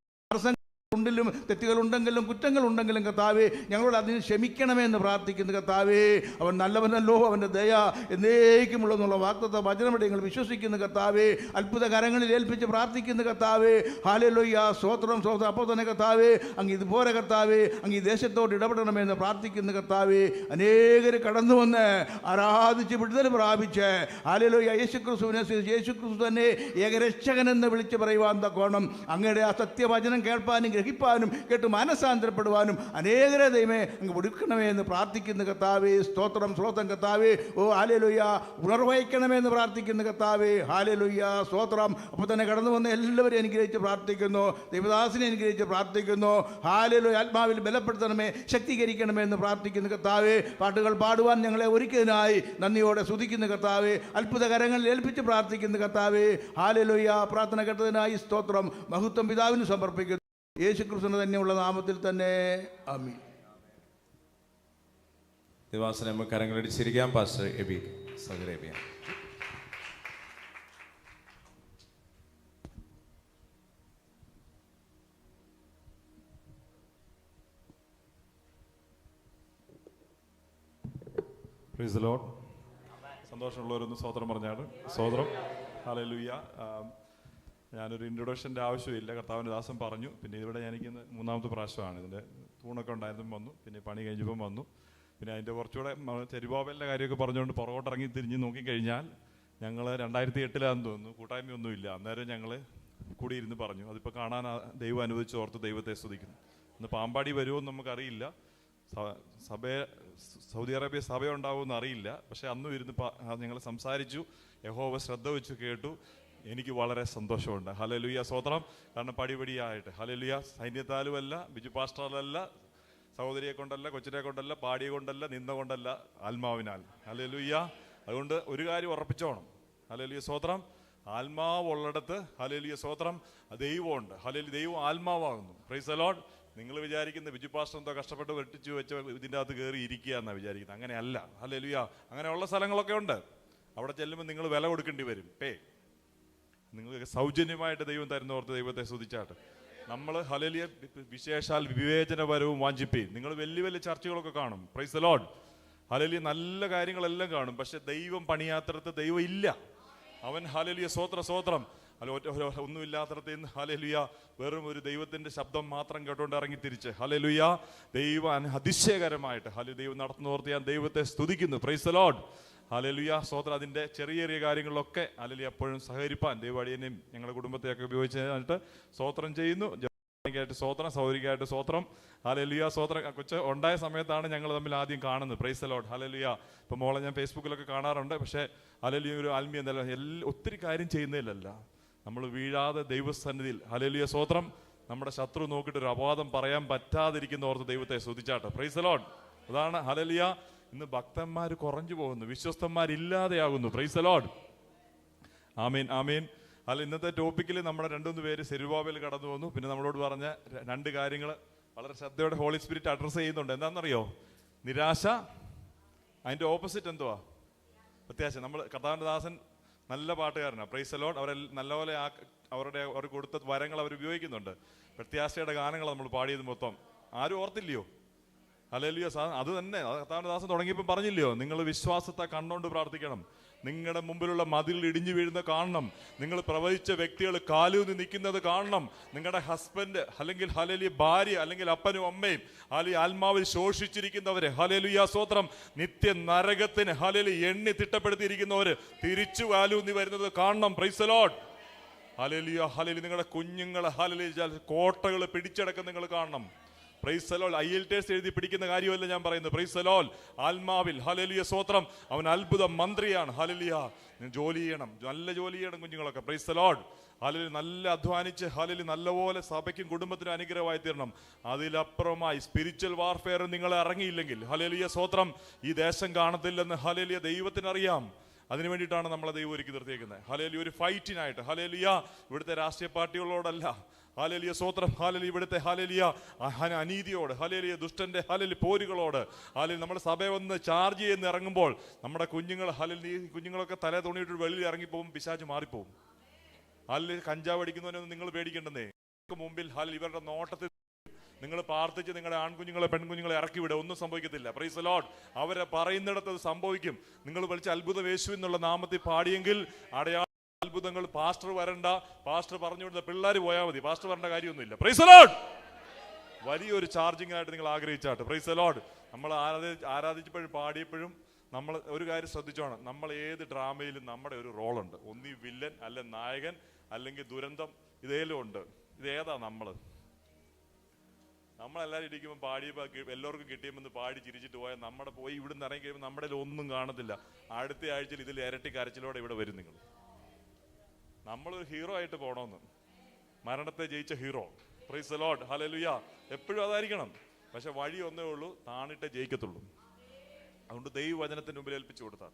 ഉണ്ടിലും തെറ്റുകളുണ്ടെങ്കിലും കുറ്റങ്ങളുണ്ടെങ്കിലും കർത്താവേ, ഞങ്ങളോട് അതിന് ക്ഷമിക്കണമെന്ന് പ്രാർത്ഥിക്കുന്നു കർത്താവേ. അവൻ നല്ലവനല്ലോ, അവൻ്റെ ദയ എന്നേക്കുമുള്ളതെന്നുള്ള വാഗ്ദത്ത വചനമടെ ഞങ്ങൾ വിശ്വസിക്കുന്നു കർത്താവേ. അത്ഭുത കരങ്ങളിൽ ഏൽപ്പിച്ച് പ്രാർത്ഥിക്കുന്നു കർത്താവേ. ഹല്ലേലൂയ, സ്തോത്രം. അപ്പോൾ തന്നെ കർത്താവേ, അങ്ങ് ഇതുപോലെ കർത്താവേ, അങ്ങ് ഈ ദേശത്തോട് ഇടപെടണമെന്ന് പ്രാർത്ഥിക്കുന്നു കർത്താവേ. അനേകർ കടന്നു വന്ന് ആരാധിച്ച് വിടുതൽ പ്രാപിച്ച് ഹല്ലേലൂയ, യേശുക്രിസ്തു തന്നെ ഏകരക്ഷകനെന്ന് വിളിച്ച് പറയുവാൻ തക്കോണം അങ്ങയുടെ ആ സത്യവചനം കേൾപ്പാനും ഗ്രഹിപ്പാനും കേട്ട് മാനസാന്തരപ്പെടുവാനും അനേകരെ ദൈവമേ അങ്ങ് കൊടുക്കണമേ എന്ന് പ്രാർത്ഥിക്കുന്ന കർത്താവേ. സ്തോത്രം കർത്താവേ. ഓ ഹല്ലേലൂയ, ഉണർവഹിക്കണമെന്ന് പ്രാർത്ഥിക്കുന്ന കർത്താവേ. ഹല്ലേലൂയ, സ്തോത്രം. അപ്പോൾ തന്നെ കടന്നു വന്ന് എല്ലാവരെയും അനുഗ്രഹിച്ച് പ്രാർത്ഥിക്കുന്നു, ദൈവദാസിനെ അനുഗ്രഹിച്ച് പ്രാർത്ഥിക്കുന്നു. ഹല്ലേലൂയ, ആത്മാവിൽ ബലപ്പെടുത്തണമേ, ശക്തീകരിക്കണമേ എന്ന് പ്രാർത്ഥിക്കുന്ന കർത്താവേ. പാട്ടുകൾ പാടുവാൻ ഞങ്ങളെ ഒരുക്കിയതിനായി നന്ദിയോടെ സ്തുതിക്കുന്ന കർത്താവേ. അത്ഭുത കരങ്ങളിൽ ഏൽപ്പിച്ച് പ്രാർത്ഥിക്കുന്ന കർത്താവേ. ഹല്ലേലൂയ, പ്രാർത്ഥന കേട്ടതിനായി സ്തോത്രം. മഹത്വം പിതാവിന് സമർപ്പിക്കുന്നു, യേശുക്രിസ്തുവിന്റെ തന്നെയുള്ള നാമത്തിൽ തന്നെ ആമീൻ. ദിവാസനെ നമുക്ക് കരങ്ങളടിച്ചിരിക്കാം. പാസ്റ്റർ എബി, സഹോദരൻ എബി. Praise the Lord. സന്തോഷമുള്ളവരൊന്ന് സ്തോത്രം പറഞ്ഞാണ്. സ്തോത്രം. ഹല്ലേലൂയ. ഞാനൊരു ഇൻട്രൊഡക്ഷൻ്റെ ആവശ്യമില്ല, കർത്താവിൻ്റെ ദാസൻ പറഞ്ഞു. പിന്നെ ഇവിടെ എനിക്ക് മൂന്നാമത്തെ പ്രാവശ്യമാണ്. ഇതിൻ്റെ തൂണൊക്കെ ഉണ്ടായതും വന്നു, പിന്നെ പണി കഴിഞ്ഞപ്പം വന്നു. പിന്നെ അതിൻ്റെ കുറച്ചുകൂടെ ചെരുബോബലിൻ്റെ കാര്യമൊക്കെ പറഞ്ഞുകൊണ്ട് പുറകോട്ടിറങ്ങി തിരിഞ്ഞ് നോക്കിക്കഴിഞ്ഞാൽ ഞങ്ങൾ 2008 തോന്നുന്നു, കൂട്ടായ്മയൊന്നുമില്ല. അന്നേരം ഞങ്ങൾ കൂടിയിരുന്ന് പറഞ്ഞു. അതിപ്പോൾ കാണാൻ ദൈവം അനുവദിച്ച് ഓർത്ത് ദൈവത്തെ സ്തുതിക്കുന്നു. ഇന്ന് പാമ്പാടി വരുമോ എന്ന് നമുക്കറിയില്ല, സൗദി അറേബ്യ സഭ ഉണ്ടാവുമെന്ന് അറിയില്ല. പക്ഷേ അന്നും ഇരുന്ന് ഞങ്ങൾ സംസാരിച്ചു, യഹോവ ശ്രദ്ധ വെച്ച് കേട്ടു. എനിക്ക് വളരെ സന്തോഷമുണ്ട്. ഹല്ലേലൂയ, സ്തോത്രം. കാരണം പടിപടിയായിട്ട് ഹല്ലേലൂയ, സൈന്യത്താലുമല്ല, ബിജു പാസ്റ്ററാലല്ല, സഹോദരിയെ കൊണ്ടല്ല, കൊച്ചിനെ കൊണ്ടല്ല, പാടിയെ കൊണ്ടല്ല, നിന്ന കൊണ്ടല്ല, ആത്മാവിനാൽ. ഹല്ലേലൂയ. അതുകൊണ്ട് ഒരു കാര്യം ഉറപ്പിച്ചോണം. ഹല്ലേലൂയ, സ്തോത്രം. ആത്മാവുള്ളിടത്ത് ഹല്ലേലൂയ, സ്തോത്രം, ദൈവമുണ്ട്. ഹല്ലേലൂയ, ദൈവം ആത്മാവാകുന്നു. Price the Lord. നിങ്ങൾ വിചാരിക്കുന്ന ബിജു പാസ്റ്റർ എന്തോ കഷ്ടപ്പെട്ട് വെട്ടിച്ചു വെച്ച് ഇതിൻ്റെ അകത്ത് കയറി ഇരിക്കുക എന്നാണ് വിചാരിക്കുന്നത്. അങ്ങനെയല്ല. ഹല്ലേലൂയ. അങ്ങനെയുള്ള സ്ഥലങ്ങളൊക്കെ ഉണ്ട്. അവിടെ ചെല്ലുമ്പോൾ നിങ്ങൾ വില കൊടുക്കേണ്ടി വരും. നിങ്ങൾക്ക് സൗജന്യമായിട്ട് ദൈവം തരുന്നോർത്ത് ദൈവത്തെ സ്തുതിച്ചാട്ട്. നമ്മൾ ഹല്ലേലൂയ, വിശേഷാൽ വിവേചനപരവും വാഞ്ചിപ്പീൻ. നിങ്ങൾ വലിയ വലിയ ചർച്ചകളൊക്കെ കാണും. Price the Lord. ഹല്ലേലൂയ, നല്ല കാര്യങ്ങളെല്ലാം കാണും. പക്ഷെ ദൈവം പണിയാത്തിടത്ത് ദൈവം ഇല്ല. അവൻ ഹല്ലേലൂയ, സ്തോത്രം. ഒന്നുമില്ലാത്തടത്ത് നിന്ന് ഹല്ലേലൂയ വെറും ഒരു ദൈവത്തിന്റെ ശബ്ദം മാത്രം കേട്ടോണ്ട് ഇറങ്ങി തിരിച്ച് ഹല്ലേലൂയ, ദൈവം അതിശയകരമായിട്ട് ദൈവം നടത്തുന്നോർത്ത് ഞാൻ ദൈവത്തെ സ്തുതിക്കുന്നു. Price the Lord. ഹല്ലേലൂയ, സ്തോത്രം. അതിൻ്റെ ചെറിയ ചെറിയ കാര്യങ്ങളിലൊക്കെ ഹല്ലേലൂയ എപ്പോഴും സഹകരിപ്പാൻ ദൈവവാടിയെയും ഞങ്ങളുടെ കുടുംബത്തെയൊക്കെ ഉപയോഗിച്ചതായിട്ട് സ്തോത്രം ചെയ്യുന്നു. സ്തോത്രം, സൗകര്യമായിട്ട് സ്തോത്രം. ഹല്ലേലൂയ, സ്തോത്രം. കൊച്ച് ഉണ്ടായ സമയത്താണ് ഞങ്ങൾ തമ്മിൽ ആദ്യം കാണുന്നത്. Price the Lord. ഹല്ലേലൂയ. ഇപ്പം മോളെ ഞാൻ ഫേസ്ബുക്കിലൊക്കെ കാണാറുണ്ട്. പക്ഷേ ഹല്ലേലൂയ ഒരു ആത്മീയ ഒത്തിരി കാര്യം ചെയ്യുന്നതിലല്ല, നമ്മൾ വീഴാതെ ദൈവസന്നിധിയിൽ ഹല്ലേലൂയ, സ്തോത്രം, നമ്മുടെ ശത്രു നോക്കിയിട്ട് ഒരു അപവാദം പറയാൻ പറ്റാതിരിക്കുന്ന ഓർത്ത് ദൈവത്തെ സ്തുതിച്ചാട്ടെ. Praise the Lord. അതാണ് ഹല്ലേലൂയ. ഇന്ന് ഭക്തന്മാർ കുറഞ്ഞു പോകുന്നു, വിശ്വസ്തന്മാരില്ലാതെയാകുന്നു. Praise the Lord. ആമീൻ, ആമീൻ. അല്ല, ഇന്നത്തെ ടോപ്പിക്കിൽ നമ്മുടെ 2-3 പേര് സെരുബാബേൽ കടന്നു വന്നു. പിന്നെ നമ്മളോട് പറഞ്ഞ 2 കാര്യങ്ങൾ വളരെ ശ്രദ്ധയോടെ ഹോളി സ്പിരിറ്റ് അഡ്രസ്സ് ചെയ്യുന്നുണ്ട്. എന്താണെന്നറിയോ? നിരാശ, അതിൻ്റെ ഓപ്പോസിറ്റ് എന്തുവാ? പ്രത്യാശ. നമ്മൾ കർത്താവിൻ്റെ ദാസൻ നല്ല പാട്ടുകാരനാണ്. Price the Lord. അവരെ നല്ലപോലെ അവർ കൊടുത്ത വരങ്ങൾ അവർ ഉപയോഗിക്കുന്നുണ്ട്. പ്രത്യാശയുടെ ഗാനങ്ങൾ നമ്മൾ പാടിയത് മൊത്തം ആരും ഓർത്തില്ലയോ? ഹല്ലേലൂയ. അത് തന്നെ കർത്താവിൻ്റെ ദാസൻ തുടങ്ങിയപ്പോൾ പറഞ്ഞില്ലയോ? നിങ്ങൾ വിശ്വാസത്തെ കണ്ടുകൊണ്ട് പ്രാർത്ഥിക്കണം. നിങ്ങളുടെ മുമ്പിലുള്ള മതിൽ ഇടിഞ്ഞു വീഴുന്ന കാണണം. നിങ്ങൾ പ്രവചിച്ച വ്യക്തികൾ കാലൂന്ന് നിൽക്കുന്നത് കാണണം. നിങ്ങളുടെ ഹസ്ബൻഡ് അല്ലെങ്കിൽ ഹല്ലേലൂയ ഭാര്യ അല്ലെങ്കിൽ അപ്പനും അമ്മയും ഹല്ലേലൂയ ആത്മാവിൽ ശോഷിച്ചിരിക്കുന്നവര് ഹല്ലേലൂയ, സ്തോത്രം, നിത്യ നരകത്തിന് ഹല്ലേലൂയ എണ്ണി തിട്ടപ്പെടുത്തിയിരിക്കുന്നവര് തിരിച്ചു കാലൂന്നി വരുന്നത് കാണണം. Price the Lord. Hallelujah, hallelujah. നിങ്ങളുടെ കുഞ്ഞുങ്ങളെ ഹല്ലേലൂയ കോട്ടകൾ പിടിച്ചടക്കം നിങ്ങൾ കാണണം. Price the Lord. IELTS എഴുതി പിടിക്കുന്ന കാര്യമല്ല ഞാൻ പറയുന്നത്. Price the Lord. ആത്മാവിൽ ഹല്ലേലൂയ സ്തോത്രം. അവൻ അത്ഭുത മന്ത്രിയാണ്. ഹല്ലേലൂയ. ജോലി ചെയ്യണം, നല്ല ജോലി ചെയ്യണം കുഞ്ഞുങ്ങളൊക്കെ. Price the Lord. ഹല്ലേലൂയ. നല്ല അധ്വാനിച്ച് ഹല്ലേലൂയ നല്ലപോലെ സഭയ്ക്കും കുടുംബത്തിനും അനുഗ്രഹമായി തീരണം. അതിലപ്പുറമായി സ്പിരിച്വൽ വാർഫെയർ നിങ്ങൾ ഇറങ്ങിയില്ലെങ്കിൽ ഹല്ലേലൂയ സ്തോത്രം ഈ ദേശം കാണത്തില്ലെന്ന് ഹല്ലേലൂയ ദൈവത്തിനറിയാം. അതിനു വേണ്ടിയിട്ടാണ് നമ്മളെ ദൈവം ഒരുക്കി നിർത്തിയേക്കുന്നത്. ഹല്ലേലൂയ ഒരു ഫൈറ്റിനായിട്ട്. ഹല്ലേലൂയ ഇവിടുത്തെ രാഷ്ട്രീയ പാർട്ടികളോടല്ല. ഹല്ലേലൂയ സ്തോത്രം. ഹല്ലേലൂയ ഇവിടുത്തെ ഹല്ലേലൂയ അനീതിയോട്, ഹല്ലേലൂയ ദുഷ്ടന്റെ ഹല്ലേലൂയ പോരുകളോട്, ഹല്ലേലൂയ നമ്മുടെ സഭയെ ഒന്ന് ചാർജ് ചെയ്യുന്ന ഇറങ്ങുമ്പോൾ നമ്മുടെ കുഞ്ഞുങ്ങൾ ഹല്ലേലൂയ കുഞ്ഞുങ്ങളൊക്കെ തല തുണിയിട്ട് വെളിയിൽ ഇറങ്ങിപ്പോകും, പിശാച് മാറിപ്പോകും. ഹല്ലേലൂയ കഞ്ചാവ് അടിക്കുന്നവനൊന്നും നിങ്ങൾ പേടിക്കേണ്ടെന്നേ. മുമ്പിൽ ഹല്ലേലൂയ ഇവരുടെ നോട്ടത്തിൽ നിങ്ങൾ പ്രാർത്ഥിച്ച് നിങ്ങളുടെ ആൺകുഞ്ഞുങ്ങളെ പെൺകുഞ്ഞുങ്ങളെ ഇറക്കി വിടുക, ഒന്നും സംഭവിക്കത്തില്ല. Price the Lord. അവരെ പറയുന്നിടത്ത് അത് സംഭവിക്കും. നിങ്ങൾ വിളിച്ച അത്ഭുത യേശു എന്നുള്ള നാമത്തിൽ പാടിയെങ്കിൽ അടയാള അത്ഭുതങ്ങൾ. പാസ്റ്റർ വരണ്ട, പാസ്റ്റർ പറഞ്ഞു വിടുന്ന പിള്ളേർ പോയാൽ മതി, പാസ്റ്റർ വരേണ്ട കാര്യമൊന്നുമില്ല. Price the Lord. വലിയൊരു ചാർജിങ് ആയിട്ട് നിങ്ങൾ ആഗ്രഹിച്ചാട്ട്. Price the Lord. നമ്മൾ ആരാധിച്ചപ്പോഴും പാടിയപ്പോഴും നമ്മൾ ഒരു കാര്യം ശ്രദ്ധിച്ചോണം. നമ്മൾ ഏത് ഡ്രാമയിലും നമ്മുടെ ഒരു റോളുണ്ട്. ഒന്നീ വില്ലൻ, അല്ലെ നായകൻ, അല്ലെങ്കിൽ ദുരന്തം, ഇതേലും ഉണ്ട്. ഇതേതാ നമ്മളെല്ലാവരും ഇരിക്കുമ്പോൾ പാടിയപ്പോൾ എല്ലാവർക്കും കിട്ടിയപ്പോൾ പാടി ചിരിച്ചിട്ട് പോയാൽ നമ്മുടെ പോയി ഇവിടുന്ന് ഇറങ്ങി കഴിയുമ്പോൾ നമ്മുടെ ഒന്നും കാണത്തില്ല. അടുത്ത ആഴ്ചയിൽ ഇതിൽ ഇരട്ടി കരച്ചിലോടെ ഇവിടെ വരും നിങ്ങൾ. നമ്മളൊരു ഹീറോ ആയിട്ട് പോകണമെന്ന്, മരണത്തെ ജയിച്ച hero. Price the Lord. Hallelujah. എപ്പോഴും അതായിരിക്കണം. പക്ഷെ വഴി ഒന്നേ ഉള്ളൂ, താണിട്ടേ ജയിക്കത്തുള്ളൂ. അതുകൊണ്ട് ദൈവവചനത്തിന് മുമ്പിൽ ഏൽപ്പിച്ചു കൊടുത്താൽ.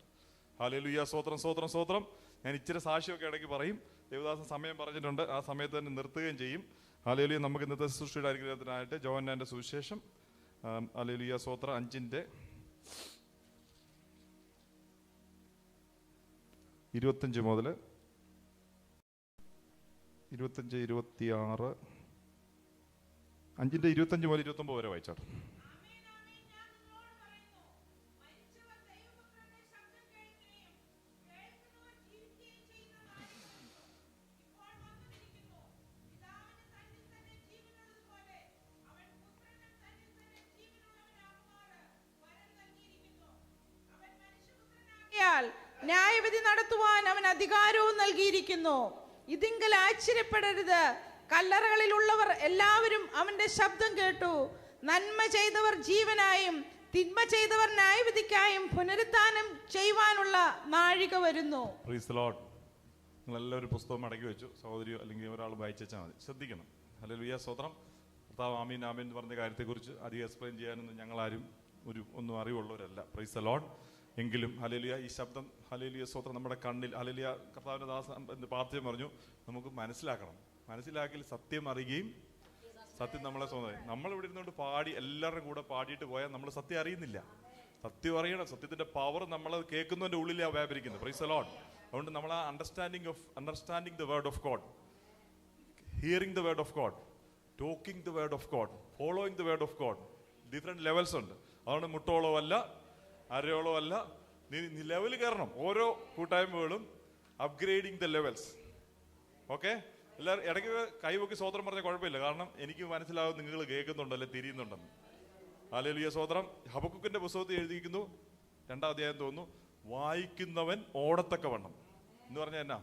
ഹല്ലേലൂയ. സ്തോത്രം സ്തോത്രം സ്തോത്രം. ഞാൻ ഇച്ചിരി സാക്ഷിയൊക്കെ ഇടയ്ക്ക് പറയും. ദേവദാസൻ സമയം പറഞ്ഞിട്ടുണ്ട്, ആ സമയത്ത് തന്നെ നിർത്തുകയും ചെയ്യും. ഹല്ലേലൂയ. നമുക്ക് ഇന്നത്തെ സൃഷ്ടിയുടെ അനുഗ്രഹത്തിനായിട്ട് യോഹന്നാന്റെ സുവിശേഷം ഹല്ലേലൂയ സ്തോത്രം 5:25 മുതൽ 25-26 5:25 മുതൽ 29 വരെ വായിച്ചാട്ടെ. ന്യായവിധി നടത്തുവാൻ അവൻ അധികാരവും നൽകിയിരിക്കുന്നു. ഇതിങ്കൽ ആശ്ചര്യപ്പെടരുത്. കല്ലറകളിലുള്ളവർ എല്ലാവരും അവന്റെ ശബ്ദം കേട്ടു. നന്മ ചെയ്തവർ ജീവനായും തിന്മ ചെയ്തവർ ന്യായവിധിക്കായും പുനരുത്ഥാനം ചെയ്യുവാനുള്ള നാഴിക വരുന്നു. Price the Lord. നിങ്ങളെല്ലാവരും പുസ്തകം മടക്കി വെച്ചു. സഹോദരിയോ അല്ലെങ്കിൽ ഒരാൾ വായിച്ചാൽ മതി. ശ്രദ്ധിക്കണം. ഹല്ലേലൂയ സ്തോത്രം. കർത്താവ് ആമീൻ ആമീൻ എന്ന് പറഞ്ഞ കാര്യത്തെക്കുറിച്ച് അധികം എക്സ്പ്ലെയിൻ ചെയ്യാനൊന്നും ഞങ്ങളാരും ഒന്നും അറിവുള്ളവരല്ല. Praise the Lord. എങ്കിലും ഹല്ലേലൂയ ഈ ശബ്ദം ഹല്ലേലൂയ സ്തോത്രം നമ്മുടെ കണ്ണിൽ. ഹല്ലേലൂയ കർത്താവിന്റെ ദാസൻ പ്രാർത്ഥന പറഞ്ഞു നമുക്ക് മനസ്സിലാക്കണം. മനസ്സിലാക്കി സത്യം അറിയുകയും സത്യം നമ്മളെ സ്വന്തം. നമ്മളിവിടെ ഇരുന്നുകൊണ്ട് പാടി എല്ലാവരുടെയും കൂടെ പാടിയിട്ട് പോയാൽ നമ്മൾ സത്യം അറിയുന്നില്ല. സത്യം അറിയണം. സത്യത്തിന്റെ പവർ നമ്മൾ കേൾക്കുന്നതിന്റെ ഉള്ളിലാണ് വ്യാപരിക്കുന്നത്. Price the Lord. അതുകൊണ്ട് നമ്മൾ ആ understanding the word of God, hearing the word of God, talking the word of God, following the word of God, different levels ഉണ്ട്. അതുകൊണ്ട് മുട്ടോളോ അല്ല, അരയോളോ അല്ല, നീ ലെവൽ കയറണം. ഓരോ കൂട്ടായ്മകളും അപ്ഗ്രേഡിങ് ദ ലെവൽസ്. ഓക്കെ. എല്ലാവരും ഇടയ്ക്ക് കൈവക്കി സ്വോത്രം പറഞ്ഞാൽ കുഴപ്പമില്ല. കാരണം എനിക്ക് മനസ്സിലാവും നിങ്ങൾ കേൾക്കുന്നുണ്ടല്ലേ, തിരിയുന്നുണ്ടെന്ന്. ഹല്ലേലൂയ സ്തോത്രം. ഹബക്കുക്കിന്റെ പുസ്തകത്തിൽ എഴുതിയിരിക്കുന്നു, 2-ാം അധ്യായം തോന്നുന്നു, വായിക്കുന്നവൻ ഓടത്തക്കവണ്ണം എന്ന് പറഞ്ഞാൽ എന്നാ,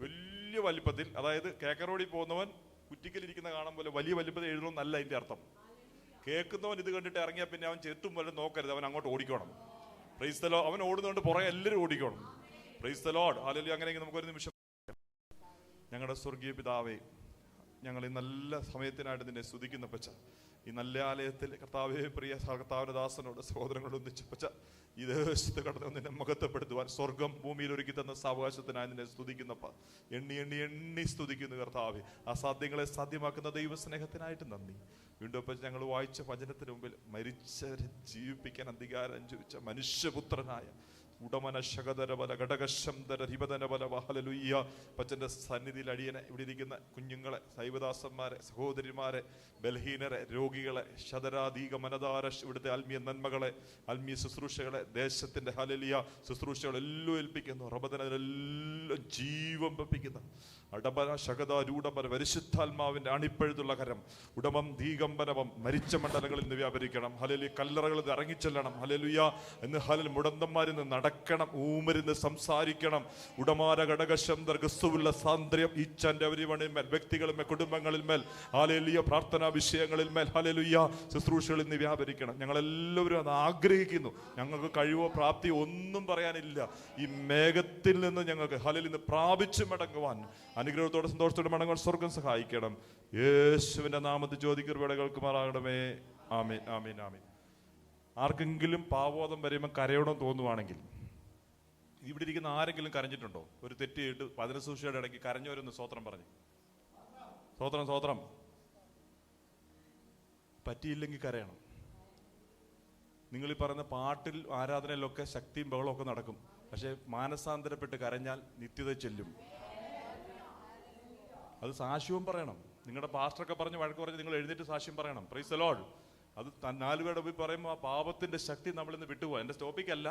വലിയ വലിപ്പത്തിൽ, അതായത് കേക്കറോടി പോകുന്നവൻ കുറ്റിക്കലിരിക്കുന്ന കാണാൻ പോലെ വലിയ വലിപ്പത്തിൽ എഴുതണമെന്നല്ല അതിന്റെ അർത്ഥം. കേൾക്കുന്നവൻ ഇത് കണ്ടിട്ട് ഇറങ്ങിയാൽ പിന്നെ അവൻ ചെത്തും പോലെ നോക്കരുത്, അവൻ അങ്ങോട്ട് ഓടിക്കണം. Price the Lord. അവൻ ഓടുന്നതുകൊണ്ട് പുറകെ എല്ലാവരും ഓടിക്കണം. Price the Lord. ഹല്ലേലൂയ. അങ്ങനെയെങ്കിൽ നമുക്കൊരു നിമിഷം. ഞങ്ങളുടെ സ്വർഗീയ പിതാവേ, ഞങ്ങൾ ഈ നല്ല സമയത്തിനായിട്ട് നിന്നെ സ്തുതിക്കുന്ന പച്ച, ഈ നല്ല ആലയത്തിൽ കർത്താവേ, പ്രിയ കർത്താവിന്റെ ദാസനോട് സഹോദരങ്ങളോട് ഒന്നിച്ച് പച്ച ഈ ദേശത്ത് കടന്ന് നിന്നെ മഹത്വപ്പെടുത്തുവാൻ സ്വർഗം ഭൂമിയിൽ ഒരുക്കി തന്ന സാവകാശത്തിനായി നിന്നെ സ്തുതിക്കുന്നപ്പ, എണ്ണി എണ്ണി എണ്ണി സ്തുതിക്കുന്നു കർത്താവേ. അസാധ്യങ്ങളെ സാധ്യമാക്കുന്ന ദൈവസ്നേഹത്തിനായിട്ട് നന്ദി. വീണ്ടും ഇപ്പം ഞങ്ങൾ വായിച്ച വചനത്തിന് മുമ്പിൽ മരിച്ചവരെ ജീവിപ്പിക്കാൻ അധികാരം ചോദിച്ച മനുഷ്യപുത്രനായ ഉടമന ശകതരബല ഘടകശംധര രിപതനബല ഹല്ലേലൂയ. പച്ചന്റെ സന്നിധിയിൽ അടിയനെ ഇവിടെ ഇരിക്കുന്ന കുഞ്ഞുങ്ങളെ, ദൈവദാസന്മാരെ, സഹോദരിമാരെ, ബലഹീനരെ, രോഗികളെ, ശതരാധീക മനതാര ഇവിടുത്തെ ആത്മീയ നന്മകളെ, ആത്മീയ ശുശ്രൂഷകളെ, ദേശത്തിന്റെ ഹല്ലേലൂയ ശുശ്രൂഷകളെല്ലാം ഏൽപ്പിക്കുന്നു. റബദനെല്ലാം ജീവൻ വെപ്പിക്കുന്ന അടപര ശകത രൂഢപര പരിശുദ്ധാത്മാവിന്റെ അണിപ്പഴുതുള്ള കരം ഉടമം ദീകമ്പനവം മരിച്ച മണ്ഡലങ്ങളിൽ നിന്ന് വ്യാപരിക്കണം. ഹല്ലേലൂയ. കല്ലറകളിൽ നിന്ന് ഇറങ്ങിച്ചെല്ലണം. ഹല്ലേലൂയ. എന്ന് ഹല്ലേലൂയ. മുടന്തന്മാരിൽ നിന്ന് നടക്കണം, ഊമരുന്ന് സംസാരിക്കണം. ഉടമാര ഘടകശന്തർ ക്രിസ്തുവുള്ള സാന്ദ്രം ഈച്ച് ആൻഡ് എവരിവണിൽ മേൽ, വ്യക്തികളിന്മേൽ, കുടുംബങ്ങളിൽ മേൽ, ഹല്ലേലൂയ, പ്രാർത്ഥനാ വിഷയങ്ങളിൽ മേൽ, ഹല്ലേലൂയ, ശുശ്രൂഷകളിൽ നിന്ന് വ്യാപരിക്കണം. ഞങ്ങളെല്ലാവരും അത് ആഗ്രഹിക്കുന്നു. ഞങ്ങൾക്ക് കഴിവോ പ്രാപ്തിയോ ഒന്നും പറയാനില്ല. ഈ മേഘത്തിൽ നിന്ന് ഞങ്ങൾക്ക് ഹല്ലേലൂയ പ്രാപിച്ചു മടങ്ങുവാൻ, അനുഗ്രഹത്തോടെ സന്തോഷത്തോടെ മടങ്ങുവാൻ സ്വർഗം സഹായിക്കണം. യേശുവിന്റെ നാമത്തിൽ ചോദിക്കരുവിടെ കേൾക്കുമാറാകണമേ. ആമീൻ, ആമീൻ, ആമീൻ. ആർക്കെങ്കിലും പാവബോധം വരുമ്പോൾ കരയണം തോന്നുവാണെങ്കിൽ, ഇവിടെ ഇരിക്കുന്ന ആരെങ്കിലും കരഞ്ഞിട്ടുണ്ടോ? ഒരു തെറ്റ് ചെയ്തിട്ട് പതിനസൂഷിയുടെ ഇടയ്ക്ക് കരഞ്ഞവരൊന്ന് സ്വോത്രം പറഞ്ഞു. സ്വോത്രം, സ്വോത്രം. പറ്റിയില്ലെങ്കിൽ കരയണം. നിങ്ങൾ ഈ പറയുന്ന പാട്ടിൽ ആരാധനയിലൊക്കെ ശക്തിയും ബഹളവും ഒക്കെ നടക്കും. പക്ഷെ മാനസാന്തരപ്പെട്ട് കരഞ്ഞാൽ നിത്യത ചെല്ലും. അത് സാക്ഷ്യവും പറയണം. നിങ്ങളുടെ പാസ്റ്ററൊക്കെ പറഞ്ഞ് വഴക്ക് പറഞ്ഞ് നിങ്ങൾ എഴുന്നേറ്റ് സാക്ഷ്യം പറയണം. Price the Lord. അത് 4 പേരുടെ പോയി പറയുമ്പോൾ ആ പാപത്തിന്റെ ശക്തി നമ്മളിന്ന് വിട്ടുപോകാം. എൻ്റെ ടോപ്പിക്കല്ല.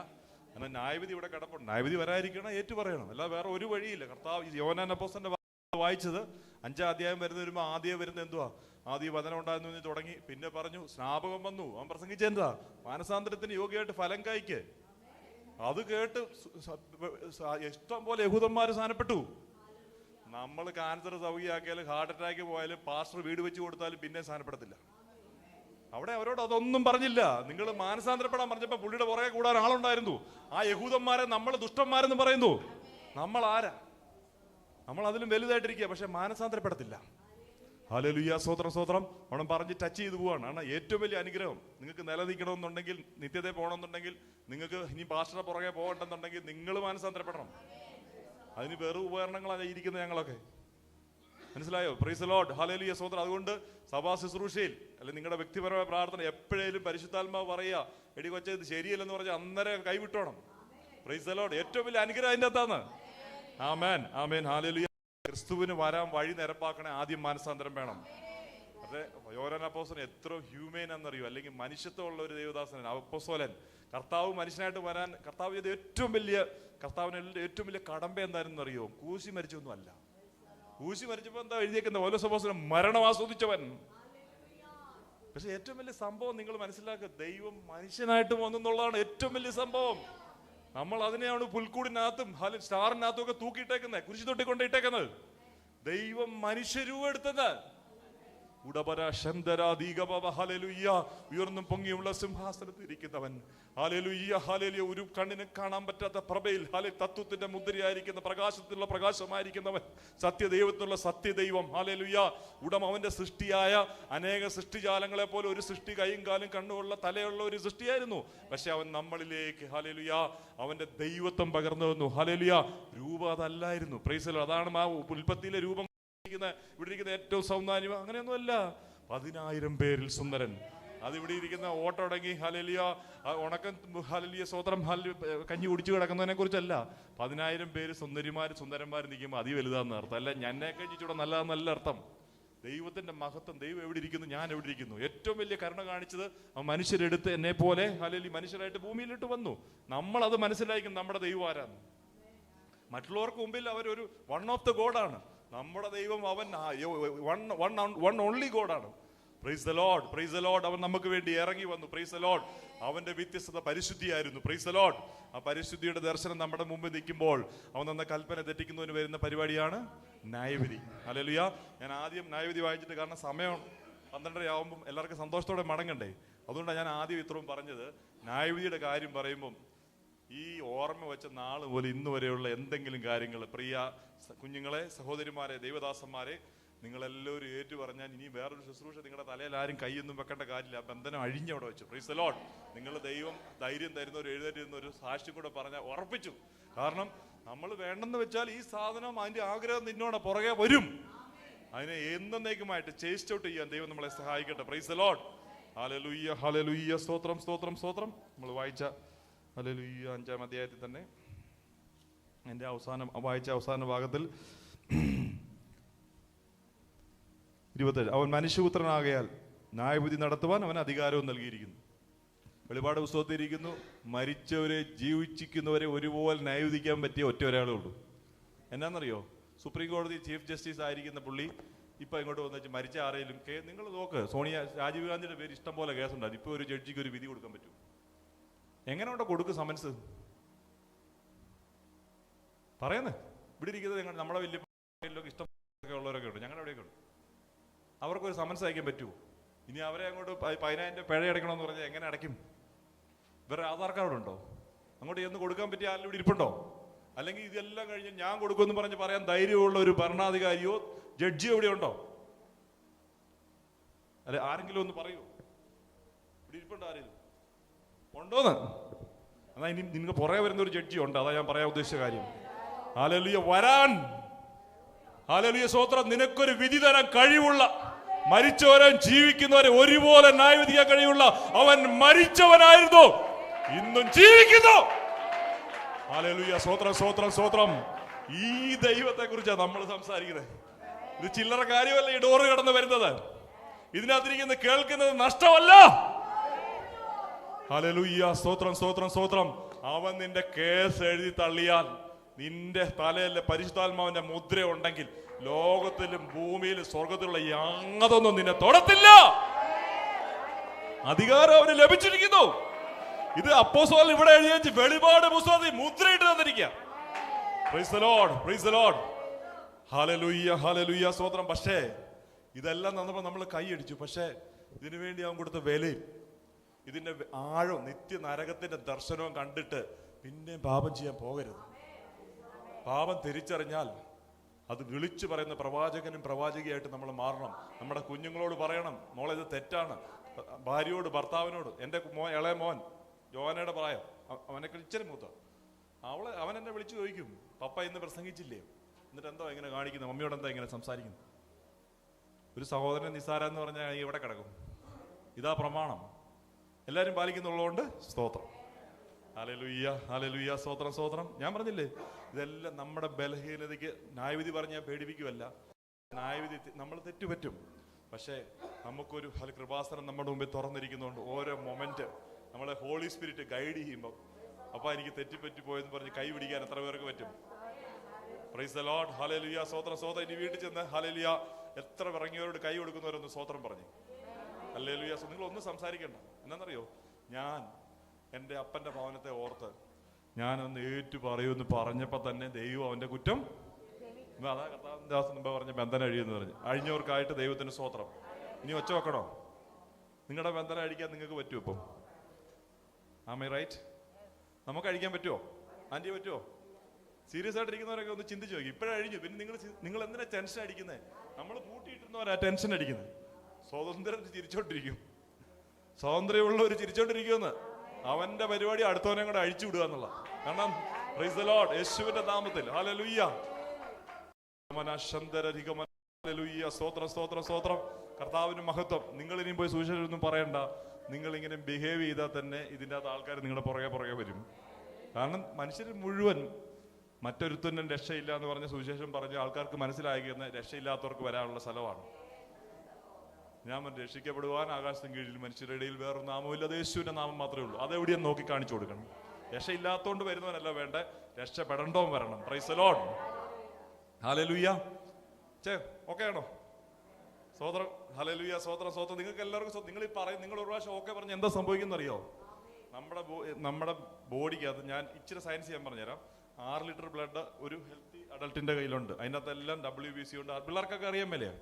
എന്നാൽ ന്യായവിധി ഇവിടെ കിടപ്പുണ്ട്. ന്യായവിധി വരാതിരിക്കണം, ഏറ്റു പറയണം. അല്ലാതെ വേറെ ഒരു വഴിയില്ല. കർത്താവ് യോഹന്നാൻ അപ്പോസ്തലന്റെ വായിച്ചത് 5-ാം അധ്യായം വരുമ്പോൾ ആദ്യം വരുന്നത് എന്തുവാ? ആദ്യം വചനം ഉണ്ടായിരുന്നു തുടങ്ങി. പിന്നെ പറഞ്ഞു സ്നാപകം വന്നു. അവൻ പ്രസംഗിച്ചെന്താ? മാനസാന്തരത്തിന് യോഗ്യമായിട്ട് ഫലം കായ്ക്ക്. അത് കേട്ട് ഇഷ്ടം പോലെ യഹൂദന്മാർ സ്ഥാനപ്പെട്ടു. നമ്മൾ ക്യാൻസർ സൗഖ്യമാക്കിയാലും ഹാർട്ട് അറ്റാക്ക് പോയാലും പാസ്റ്റർ വീട് വെച്ച് കൊടുത്താലും പിന്നെ സ്ഥാനപ്പെടത്തില്ല. അവിടെ അവരോട് അതൊന്നും പറഞ്ഞില്ല. നിങ്ങൾ മാനസാന്തരപ്പെടാൻ പറഞ്ഞപ്പോൾ പുള്ളിയുടെ പുറകെ കൂടാൻ ആളുണ്ടായിരുന്നു. ആ യഹൂദന്മാരെ നമ്മൾ ദുഷ്ടന്മാരെന്ന് പറയുന്നു. നമ്മൾ ആരാ? നമ്മൾ അതിലും വലുതായിട്ടിരിക്കുക. പക്ഷെ മാനസാന്തരപ്പെടത്തില്ല. ഹല്ലേലൂയ, സ്തോത്രം, സ്തോത്രം. അവൻ പറഞ്ഞ് ടച്ച് ചെയ്തു പോവാണ്. ആണ് ഏറ്റവും വലിയ അനുഗ്രഹം. നിങ്ങൾക്ക് നിലനിൽക്കണമെന്നുണ്ടെങ്കിൽ, നിത്യതയിൽ പോകണമെന്നുണ്ടെങ്കിൽ, നിങ്ങൾക്ക് ഇനി പാസ്റ്ററുടെ പുറകെ പോകണ്ടെന്നുണ്ടെങ്കിൽ നിങ്ങൾ മാനസാന്തരപ്പെടണം. അതിന് വെറും ഉപകരണങ്ങളാണ് ഇരിക്കുന്നത് ഞങ്ങളൊക്കെ. മനസ്സിലായോ? പ്രൈസ് ദി ലോർഡ്, ഹല്ലേലൂയ, സ്തോത്രം. അതുകൊണ്ട് സഭാ ശുശ്രൂഷയിൽ അല്ലെങ്കിൽ നിങ്ങളുടെ വ്യക്തിപരമായ പ്രാർത്ഥന എപ്പോഴേലും പരിശുദ്ധാത്മാവ് പറയുക, എടി കൊച്ചേ ഇത് ശരിയല്ലെന്ന് പറഞ്ഞാൽ അന്നേരം കൈവിട്ടോണം. Price the Lord. ഏറ്റവും വലിയ അനുഗ്രഹം അതിൻ്റെ അകത്താണ്. ആമേൻ, ആമേൻ, ഹല്ലേലൂയ. ക്രിസ്തുവിന് വരാൻ വഴി നിരപ്പാക്കണേ, ആദ്യം മാനസാന്തരം വേണം. അതെ, യോഹന്നാൻ അപ്പോസ്തലൻ എത്ര ഹ്യൂമൻ എന്നറിയോ? അല്ലെങ്കിൽ മനുഷ്യത്വമുള്ള ഒരു ദൈവദാസനൻ അപ്പോസ്തലൻ. കർത്താവ് മനുഷ്യനായിട്ട് വരാൻ കർത്താവ് ഏറ്റവും വലിയ കടമ്പ എന്തായിരുന്നു അറിയോ? കൂശി മരിച്ചൊന്നും അല്ല. കൂശി മരിച്ചപ്പോ എന്താ എഴുതിയേക്കുന്നത്? ഓരോ സപ്പോസ്തലൻ മരണം ആസ്വദിച്ചവൻ. പക്ഷെ ഏറ്റവും വലിയ സംഭവം നിങ്ങൾ മനസ്സിലാക്കുക, ദൈവം മനുഷ്യനായിട്ട് വന്നെന്നുള്ളതാണ് ഏറ്റവും വലിയ സംഭവം. നമ്മൾ അതിനെയാണ് പുൽക്കൂടിനകത്തും സ്റ്റാറിനകത്തും ഒക്കെ തൂക്കിയിട്ടേക്കുന്നത്, കുരിശു തൊട്ടിക്കൊണ്ട് ഇട്ടേക്കുന്നത്. ദൈവം മനുഷ്യരൂപം എടുത്തത്. ഉയർന്നും പൊങ്ങിയുള്ള സിംഹാസനത്തിൽ ഇരിക്കുന്നവൻ. Hallelujah, hallelujah. ഒരു കണ്ണിന് കാണാൻ പറ്റാത്ത പ്രഭയിൽ തത്വത്തിന്റെ മുദ്രയായിരിക്കുന്ന പ്രകാശത്തിലുള്ള പ്രകാശമായിരിക്കുന്നവൻ, സത്യദൈവത്തിനുള്ള സത്യദൈവം. ഹല്ലേലൂയ. ഉടമ അവന്റെ സൃഷ്ടിയായ അനേക സൃഷ്ടിജാലങ്ങളെ പോലെ ഒരു സൃഷ്ടി കൈയും കാലും കണ്ണുള്ള തലയുള്ള ഒരു സൃഷ്ടിയായിരുന്നു. പക്ഷെ അവൻ നമ്മളിലേക്ക് ഹല്ലേലൂയ അവന്റെ ദൈവത്വം പകർന്നു വന്നു. ഹല്ലേലൂയ. രൂപം അതല്ലായിരുന്നു. Price the Lord. അതാണ് ആ ഉൽപ്പത്തിയിലെ രൂപം. ഇവിടെ ഇരിക്കുന്ന ഏറ്റവും സൗന്ദര്യം അങ്ങനെയൊന്നുമല്ല. 10,000 പേരിൽ സുന്ദരൻ. അത് ഇവിടെ ഇരിക്കുന്ന ഓട്ടടങ്ങി ഹല്ലേലൂയ ഉണക്കം ഹല്ലേലൂയ സ്തോത്രം കഞ്ഞി കുടിച്ചു കിടക്കുന്നതിനെ കുറിച്ചല്ല. 10,000 പേര് സുന്ദരന്മാർ നിൽക്കുമ്പോൾ അതി വലുതാന്ന് അർത്ഥം. അല്ല എന്നെ കഴിഞ്ഞിച്ചൂടെ നല്ലതെന്നല്ല അർത്ഥം. ദൈവത്തിന്റെ മഹത്വം. ദൈവം എവിടെ ഇരിക്കുന്നു, ഞാൻ എവിടെ ഇരിക്കുന്നു. ഏറ്റവും വലിയ കരുണ കാണിച്ചത് ആ മനുഷ്യരെടുത്ത് എന്നെ പോലെ ഹല്ലേലൂയ മനുഷ്യരായിട്ട് ഭൂമിയിലിട്ട് വന്നു. നമ്മളത് മനസ്സിലാക്കും നമ്മുടെ ദൈവം ആരാന്ന്. മറ്റുള്ളവർക്ക് മുമ്പിൽ അവരൊരു വൺ ഓഫ് ദ ഗോഡാണ്. നമ്മുടെ ദൈവം അവൻ വൺ ഓൺലി ഗോഡാണ്. Praise the Lord, praise the Lord. അവൻ നമുക്ക് വേണ്ടി ഇറങ്ങി വന്നു. Praise the Lord. അവന്റെ വ്യത്യസ്തത പരിശുദ്ധിയായിരുന്നു. Price the Lord. ആ പരിശുദ്ധിയുടെ ദർശനം നമ്മുടെ മുമ്പിൽ നിൽക്കുമ്പോൾ അവൻ തന്ന കൽപ്പന തെറ്റിക്കുന്നതിന് വരുന്ന പരിപാടിയാണ് ന്യായവിധി. ഹല്ലേലൂയ. ഞാൻ ആദ്യം ന്യായവിധി വായിച്ചിട്ട്, കാരണം സമയം 12:30 ആവുമ്പം എല്ലാവർക്കും സന്തോഷത്തോടെ മടങ്ങണ്ടേ. അതുകൊണ്ടാണ് ഞാൻ ആദ്യം ഇത്രയും പറഞ്ഞത്. ന്യായവിധിയുടെ കാര്യം പറയുമ്പം ഈ ഓർമ്മ വെച്ച നാൾ പോലെ ഇന്ന് വരെയുള്ള എന്തെങ്കിലും കാര്യങ്ങൾ, പ്രിയ കുഞ്ഞുങ്ങളെ, സഹോദരിമാരെ, ദൈവദാസന്മാരെ, നിങ്ങളെല്ലാവരും ഏറ്റു പറഞ്ഞാൽ ഇനി വേറൊരു ശുശ്രൂഷ നിങ്ങളുടെ തലയിൽ ആരും കൈയൊന്നും വെക്കേണ്ട കാര്യമില്ല. ബന്ധനം അഴിഞ്ഞവിടെ വെച്ചു. Price the Lord. നിങ്ങൾ ദൈവം ധൈര്യം തരുന്ന ഒരു എഴുന്നേറ്റ് ഒരു സാക്ഷ്യം കൂടെ പറഞ്ഞാൽ ഉറപ്പിച്ചു. കാരണം നമ്മൾ വേണ്ടെന്ന് വെച്ചാൽ ഈ സാധനം അതിന്റെ ആഗ്രഹം നിന്നോട് പുറകെ വരും. അതിനെ എന്നേക്കുമായിട്ട് ചേസ്റ്റ് ഔട്ട് ചെയ്യാൻ ദൈവം നമ്മളെ സഹായിക്കട്ടെ. Price the Lord. Hallelujah, hallelujah. സ്തോത്രം, സ്തോത്രം, സ്തോത്രം. നമ്മൾ വായിച്ച ഹല്ലേലൂയ 5-ാം അധ്യായത്തിൽ തന്നെ എൻ്റെ വായിച്ച അവസാന ഭാഗത്തിൽ 27 അവൻ മനുഷ്യപുത്രനാകയാൽ ന്യായവിധി നടത്തുവാൻ അവൻ അധികാരവും നൽകിയിരിക്കുന്നു. വെളിപാട് പുസ്തകത്തിൽ ഇരിക്കുന്നു, മരിച്ചവരെ ജീവിച്ചിരിക്കുന്നവരെ ഒരുപോലെ ന്യായവിധിക്കാൻ പറ്റിയ ഒറ്റ ഒരാളേ ഉള്ളൂ. എന്നാന്നറിയോ? സുപ്രീം കോടതി ചീഫ് ജസ്റ്റിസ് ആയിരിക്കുന്ന പുള്ളി ഇപ്പൊ ഇങ്ങോട്ട് വന്നു മരിച്ച ആരെങ്കിലും നിങ്ങൾ നോക്ക്, രാജീവ് ഗാന്ധിയുടെ പേര് ഇഷ്ടം പോലെ കേസുണ്ടായിരുന്നു. ഇപ്പൊ ഒരു ജഡ്ജിക്ക് ഒരു വിധി കൊടുക്കാൻ പറ്റും. എങ്ങനെ കൊണ്ട് കൊടുക്കും സമൻസ്? പറയുന്നേ. ഇവിടെ ഇരിക്കുന്നത് ഞങ്ങൾ നമ്മുടെ വലിയ ഇഷ്ടം ഉള്ളവരൊക്കെ ഉണ്ട്, ഞങ്ങളുടെ അവിടെയൊക്കെ ഉണ്ട്. അവർക്കൊരു സമൻസ് അയക്കാൻ പറ്റുമോ? ഇനി അവരെ അങ്ങോട്ട് 10,000 പിഴ അടയ്ക്കണമെന്ന് പറഞ്ഞാൽ എങ്ങനെ അടയ്ക്കും? വേറെ ആധാർ കാർഡുണ്ടോ? അങ്ങോട്ട് ചെന്ന് കൊടുക്കാൻ പറ്റിയ ആരും ഇവിടെ ഇരിപ്പുണ്ടോ? അല്ലെങ്കിൽ ഇതെല്ലാം കഴിഞ്ഞ് ഞാൻ കൊടുക്കുമെന്ന് പറഞ്ഞ് പറയാൻ ധൈര്യമുള്ള ഒരു ഭരണാധികാരിയോ ജഡ്ജിയോ ഇവിടെ ഉണ്ടോ? അല്ലെ ആരെങ്കിലും ഒന്ന് പറയൂ, ഇവിടെ ഇരിപ്പുണ്ടോ? ആരെങ്കിലും ഉണ്ടോന്ന്? എന്നാ ഇനി നിങ്ങൾക്ക് പുറകെ വരുന്ന ഒരു ജഡ്ജി ഉണ്ട്, അതാ ഞാൻ പറയാൻ ഉദ്ദേശിച്ച കാര്യം. ഹല്ലേലൂയ, വരാൻ. ഹല്ലേലൂയ, സ്തോത്രം. നിനക്കൊരു വിധി തരാൻ കഴിവുള്ള, മരിച്ചവരെ ജീവിക്കുന്നവരെ ഒരുപോലെ ന്യായവിധിക്കാൻ കഴിവുള്ള അവൻ മരിച്ചവനായിരുന്നു, ഇന്നും ജീവിക്കുന്നു. ഹല്ലേലൂയ, സ്തോത്രം, സ്തോത്രം, സ്തോത്രം. ഈ ദൈവത്തെ കുറിച്ചാണ് നമ്മൾ സംസാരിക്കുന്നത്. ഇത് ചില്ലറ കാര്യമല്ല ഈ ഡോറ് കടന്നു വരുന്നത്. ഇതിനകത്തിരിക്കുന്ന കേൾക്കുന്നത് നഷ്ടമല്ല. ഹല്ലേലൂയ, സ്തോത്രം, സ്തോത്രം, സ്തോത്രം. അവൻ നിന്റെ കേസ് എഴുതി തള്ളിയാൽ നിന്റെ തലയിലെ പരിശുദ്ധാത്മാവിന്റെ മുദ്ര ഉണ്ടെങ്കിൽ ലോകത്തിലും ഭൂമിയിലും സ്വർഗത്തിലുള്ള യാതൊന്നും നിന്നെ തൊടത്തില്ല. അധികാരം അവന് ലഭിച്ചിരിക്കുന്നു. ഇത് അപ്പോസ്തലൻ ഇവിടെ എഴുതി വെളിപാട് പുസ്തകത്തിൽ മുദ്രയിട്ട് തന്നിരിക്കുക. Praise the Lord, praise the Lord. Hallelujah, hallelujah, സ്തോത്രം. പക്ഷേ ഇതെല്ലാം തന്നപ്പോൾ നമ്മൾ കൈയടിച്ചു. പക്ഷേ ഇതിനു വേണ്ടി അവൻ കൊടുത്ത വിലയും ഇതിന്റെ ആഴവും നിത്യ നരകത്തിന്റെ ദർശനവും കണ്ടിട്ട് പിന്നെയും പാപം ചെയ്യാൻ പോകരുത്. പാപം തിരിച്ചറിഞ്ഞാൽ അത് വിളിച്ചു പറയുന്ന പ്രവാചകനും പ്രവാചകിയായിട്ട് നമ്മൾ മാറണം. നമ്മുടെ കുഞ്ഞുങ്ങളോട് പറയണം, മോളെ ഇത് തെറ്റാണ്. ഭാര്യയോട്, ഭർത്താവിനോട്. എൻ്റെ ഇളയ മോൻ യോഹനയുടെ പ്രായം, അവനൊക്കെ ഇച്ചിരി മൂത്ത, അവൻ എന്നെ വിളിച്ചു ചോദിക്കും, പപ്പ ഇന്ന് പ്രസംഗിച്ചില്ലേ? എന്നിട്ട് എന്താ ഇങ്ങനെ കാണിക്കുന്നത്? മമ്മിയോട് എന്താ ഇങ്ങനെ സംസാരിക്കുന്നത്? ഒരു സഹോദരൻ നിസാര എന്ന് പറഞ്ഞാൽ ഇവിടെ കിടക്കും. ഇതാ പ്രമാണം. എല്ലാവരും പാലിക്കുന്നുള്ളതുകൊണ്ട് സ്തോത്രം. ഹല്ലേലൂയ, ഹല്ലേലൂയ, സ്തോത്രം, സ്തോത്രം. ഞാൻ പറഞ്ഞില്ലേ, ഇതെല്ലാം നമ്മുടെ ബലഹീനതയ്ക്ക് ന്യായവിധി പറഞ്ഞാൽ പേടിപ്പിക്കുമല്ല. ന്യായവിധി നമ്മൾ തെറ്റുപറ്റും. പക്ഷേ നമുക്കൊരു കൃപാസനം നമ്മുടെ മുമ്പിൽ തുറന്നിരിക്കുന്നതുകൊണ്ട് ഓരോ മൊമെന്റ് നമ്മളെ ഹോളി സ്പിരിറ്റ് ഗൈഡ് ചെയ്യുമ്പോൾ, അപ്പൊ എനിക്ക് തെറ്റിപ്പറ്റി പോയെന്ന് പറഞ്ഞ് കൈ പിടിക്കാൻ എത്ര പേർക്ക് പറ്റും? പ്രൈസ് ദി ലോർഡ്, ഹല്ലേലൂയ, സ്തോത്രം, സ്തോത്രം. ഇനി വീട്ടിൽ ചെന്ന് ഹല്ലേലൂയ എത്ര ഇറങ്ങിയവരോട് കൈ കൊടുക്കുന്നവരൊന്ന് സ്തോത്രം പറഞ്ഞു. ഹല്ലേലൂയ. നിങ്ങളൊന്നും സംസാരിക്കണ്ട. എന്താണെന്നറിയോ, ഞാൻ എൻ്റെ അപ്പൻ്റെ ഭവനത്തെ ഓർത്ത് ഞാനൊന്ന് ഏറ്റു പറയൂന്ന് പറഞ്ഞപ്പോൾ തന്നെ ദൈവം അവൻ്റെ കുറ്റം, അതാ കർത്താവിന്റെ ദാസൻ മുമ്പ് പറഞ്ഞ ബന്ധനം അഴിയെന്ന് പറഞ്ഞു. അഴിഞ്ഞവർക്കായിട്ട് ദൈവത്തിന് സ്തോത്രം. ഇനി ഒച്ച വെക്കണോ? നിങ്ങളുടെ ബന്ധനം അഴിക്കാൻ നിങ്ങൾക്ക് പറ്റുമോ? ഇപ്പം ആമേ റൈറ്റ്? നമുക്ക് അഴിക്കാൻ പറ്റുമോ? ആൻറ്റി പറ്റുമോ? സീരിയസ് ആയിട്ടിരിക്കുന്നവരൊക്കെ ഒന്ന് ചിന്തിച്ച് നോക്കി. ഇപ്പോഴഴിഞ്ഞു, പിന്നെ നിങ്ങൾ എന്തിനാ ടെൻഷൻ അടിക്കുന്നത്? നമ്മൾ പൂട്ടിയിട്ടിരുന്നവരാ ടെൻഷൻ അടിക്കുന്നത്. സ്വാതന്ത്ര്യം ചിരിച്ചോണ്ടിരിക്കും, സ്വാതന്ത്ര്യമുള്ളവർ ചിരിച്ചോണ്ടിരിക്കുമെന്ന്. അവന്റെ പരിപാടി അടുത്തവനെ കൂടെ അഴിച്ചു വിടുക എന്നുള്ള. കാരണം പ്രൈസ് ദി ലോർഡ്, യേശുവിന്റെ നാമത്തിൽ. ഹല്ലേലൂയ, ഹല്ലേലൂയ, സ്തോത്രം, സ്തോത്രം, സ്തോത്രം. കർത്താവിന് മഹത്വം. നിങ്ങൾ ഇനിയും പോയി സുവിശേഷമൊന്നും പറയണ്ട. നിങ്ങൾ ഇങ്ങനെ ബിഹേവ് ചെയ്താൽ തന്നെ ഇതിൻ്റെ അകത്ത് ആൾക്കാർ നിങ്ങളുടെ പുറകെ വരും. കാരണം മനുഷ്യർ മുഴുവൻ മറ്റൊരുത്തനും രക്ഷയില്ല എന്ന് പറഞ്ഞ സുവിശേഷം പറഞ്ഞ ആൾക്കാർക്ക് മനസ്സിലായിരിക്കുന്ന രക്ഷയില്ലാത്തവർക്ക് വരാനുള്ള സ്ഥലമാണ്. ഞാൻ രക്ഷിക്കപ്പെടുവാൻ ആകാശത്തിന് കീഴിൽ മനുഷ്യരുടെ ഇടയിൽ വേറൊരു നാമമില്ല, യേശുവിന്റെ നാമം മാത്രമേ ഉള്ളൂ. അതെവിടെയും നോക്കി കാണിച്ചു കൊടുക്കണം. രക്ഷയില്ലാത്തോണ്ട് വരുന്നവനല്ല വേണ്ട, രക്ഷപ്പെടേണ്ടവൻ വരണം. Price the Lord, hallelujah. Okay ആണോ? സ്തോത്രം, ഹല്ലേലൂയ, സ്തോത്രം, സ്തോത്രം. നിങ്ങൾക്ക് എല്ലാവർക്കും നിങ്ങൾ ഈ പറയും, നിങ്ങൾ ഒരു പ്രാവശ്യം ഓക്കെ പറഞ്ഞ് എന്താ സംഭവിക്കുന്ന അറിയോ? നമ്മുടെ ബോഡിക്കകത്ത്, ഞാൻ ഇച്ചിരി സയൻസ് ഞാൻ പറഞ്ഞുതരാം. 6 ലിറ്റർ ബ്ലഡ് ഒരു ഹെൽത്തി അഡൾട്ടിന്റെ കയ്യിലുണ്ട്. അതിനകത്തെല്ലാം WBC ഉണ്ട്. പിള്ളേർക്കൊക്കെ അറിയാൻ മേലെയാ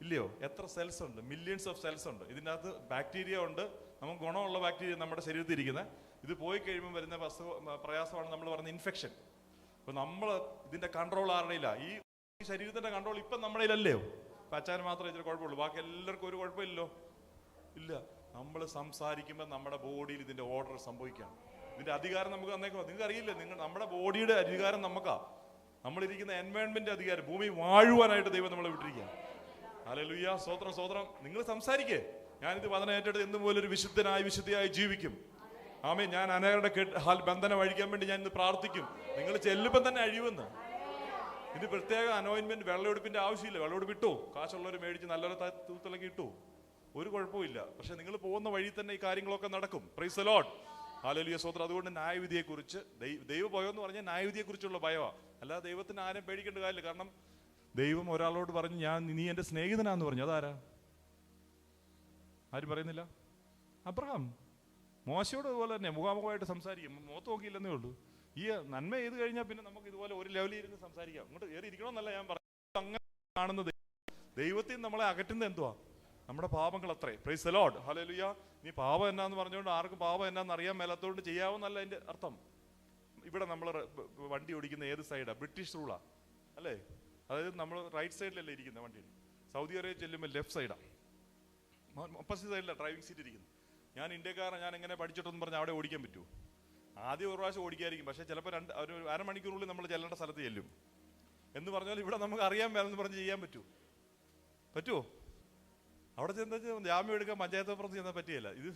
ഇല്ലയോ? എത്ര സെൽസ് ഉണ്ട്? മില്യൺസ് ഓഫ് സെൽസ് ഉണ്ട്. ഇതിനകത്ത് ബാക്ടീരിയ ഉണ്ട്. നമുക്ക് ഗുണമുള്ള ബാക്ടീരിയ നമ്മുടെ ശരീരത്തിൽ ഇരിക്കുന്നത്. ഇത് പോയി കഴിയുമ്പോൾ വരുന്ന പ്രയാസമാണ് നമ്മൾ പറയുന്ന ഇൻഫെക്ഷൻ. അപ്പൊ നമ്മൾ ഇതിന്റെ കൺട്രോൾ ആരുടെയില്ല. ഈ ശരീരത്തിന്റെ കൺട്രോൾ ഇപ്പം നമ്മുടെ കയ്യിലല്ലയോ? അച്ഛന് മാത്രമേ ഇതിന് കുഴപ്പമുള്ളൂ, ബാക്കി എല്ലാവർക്കും ഒരു കുഴപ്പമില്ലല്ലോ. ഇല്ല. നമ്മൾ സംസാരിക്കുമ്പോൾ നമ്മുടെ ബോഡിയിൽ ഇതിന്റെ ഓർഡർ സംഭവിക്കുകയാണ്. ഇതിന്റെ അധികാരം നമുക്ക് തന്നേക്കോ? നിങ്ങൾക്ക് അറിയില്ലേ? നമ്മുടെ ബോഡിയുടെ അധികാരം നമുക്കാ. നമ്മളിരിക്കുന്ന എൻവയോൺമെന്റ് അധികാരം, ഭൂമി വാഴുവാനായിട്ട് ദൈവം നമ്മളെ വിട്ടിരിക്കുക. ഹല്ലേലൂയ, സ്തോത്രം, സ്തോത്രം. നിങ്ങൾ സംസാരിക്കേ. ഞാനിത് വചനം ഏറ്റെടുത്ത് എന്നും പോലെ ഒരു വിശുദ്ധിയായി ജീവിക്കും. ആമേൻ. ഞാൻ അനേകരുടെ ബന്ധനം അഴിക്കാൻ വേണ്ടി ഞാൻ ഇന്ന് പ്രാർത്ഥിക്കും. നിങ്ങൾ ചെല്ലുമ്പം തന്നെ അഴിയുമെന്ന്. ഇത് പ്രത്യേക അനോയിൻമെന്റ്, വെള്ളമെടുപ്പിന്റെ ആവശ്യമില്ല. വെള്ളമെടുപ്പ് ഇട്ടു, കാശുള്ളവർ മേടിച്ച് നല്ലൊരു തൂത്തിളക്കി ഇട്ടു, ഒരു കുഴപ്പമില്ല. പക്ഷെ നിങ്ങൾ പോകുന്ന വഴി തന്നെ ഈ കാര്യങ്ങളൊക്കെ നടക്കും. പ്രൈസ് ദി ലോർഡ്, ഹല്ലേലൂയ, സ്തോത്രം. അതുകൊണ്ട് ന്യായവിധിയെക്കുറിച്ച് ദൈവ ഭയം എന്ന് പറഞ്ഞാൽ ന്യായവിധിയെക്കുറിച്ചുള്ള ഭയമാണ്. അല്ലാതെ ദൈവത്തിന് ആരും പേടിക്കേണ്ട കാര്യമില്ല. കാരണം ദൈവം ഒരാളോട് പറഞ്ഞു, നീ എൻ്റെ സ്നേഹിതനാന്ന് പറഞ്ഞു. അതാരാ? ആരും പറയുന്നില്ല. അബ്രഹാം. മോശയോട് അതുപോലെ തന്നെ മുഖാമുഖമായിട്ട് സംസാരിക്കും, മുഖത്ത് നോക്കിയില്ലെന്നേ ഉള്ളൂ. ഈ നന്മ ചെയ്ത് കഴിഞ്ഞാൽ പിന്നെ നമുക്ക് ഇതുപോലെ ഒരു ലെവലിൽ ഇരുന്ന് സംസാരിക്കാം. അങ്ങോട്ട് കയറി ഇരിക്കണമെന്നല്ല ഞാൻ പറയുന്നത്. അങ്ങനെ കാണുന്നത് ദൈവത്തിൽ നമ്മളെ അകറ്റുന്നത് എന്തുവാ? നമ്മുടെ പാപങ്ങൾ അത്രേ. Price the Lord, hallelujah. നീ പാപം എന്നാന്ന് പറഞ്ഞുകൊണ്ട് ആർക്കും പാപം എന്നാന്ന് അറിയാൻ മേലാത്തോണ്ട് ചെയ്യാവുന്നല്ല അതിന്റെ അർത്ഥം. ഇവിടെ നമ്മൾ വണ്ടി ഓടിക്കുന്ന ഏത് സൈഡാ? ബ്രിട്ടീഷ് റൂളാ അല്ലേ? അതായത് നമ്മൾ റൈറ്റ് സൈഡിലല്ലേ ഇരിക്കുന്നത് വണ്ടിയിൽ. സൗദി അറേബ്യ ചെല്ലുമ്പോൾ ലെഫ്റ്റ് സൈഡാണ്, ഓപ്പോസിറ്റ് സൈഡിലാണ് ഡ്രൈവിംഗ് സീറ്റ് ഇരിക്കുന്നത്. ഞാൻ ഇന്ത്യക്കാരൻ, ഞാൻ എങ്ങനെ പഠിച്ചിട്ടെന്ന് പറഞ്ഞാൽ അവിടെ ഓടിക്കാൻ പറ്റുമോ? ആദ്യം ഒരു പ്രാവശ്യം ഓടിക്കായിരിക്കും, പക്ഷേ ചിലപ്പോൾ ഒരു അരമണിക്കൂറിനുള്ളിൽ നമ്മൾ ചെല്ലേണ്ട സ്ഥലത്ത് ചെല്ലും. എന്ന് പറഞ്ഞാൽ ഇവിടെ നമുക്ക് അറിയാൻ മേലെന്ന് പറഞ്ഞ് ചെയ്യാൻ പറ്റുമോ? അവിടെ ചെന്ന് ജാമ്യം എടുക്കാൻ പഞ്ചായത്ത് പുറത്ത് ചെന്നാൽ പറ്റിയല്ല. ഇത്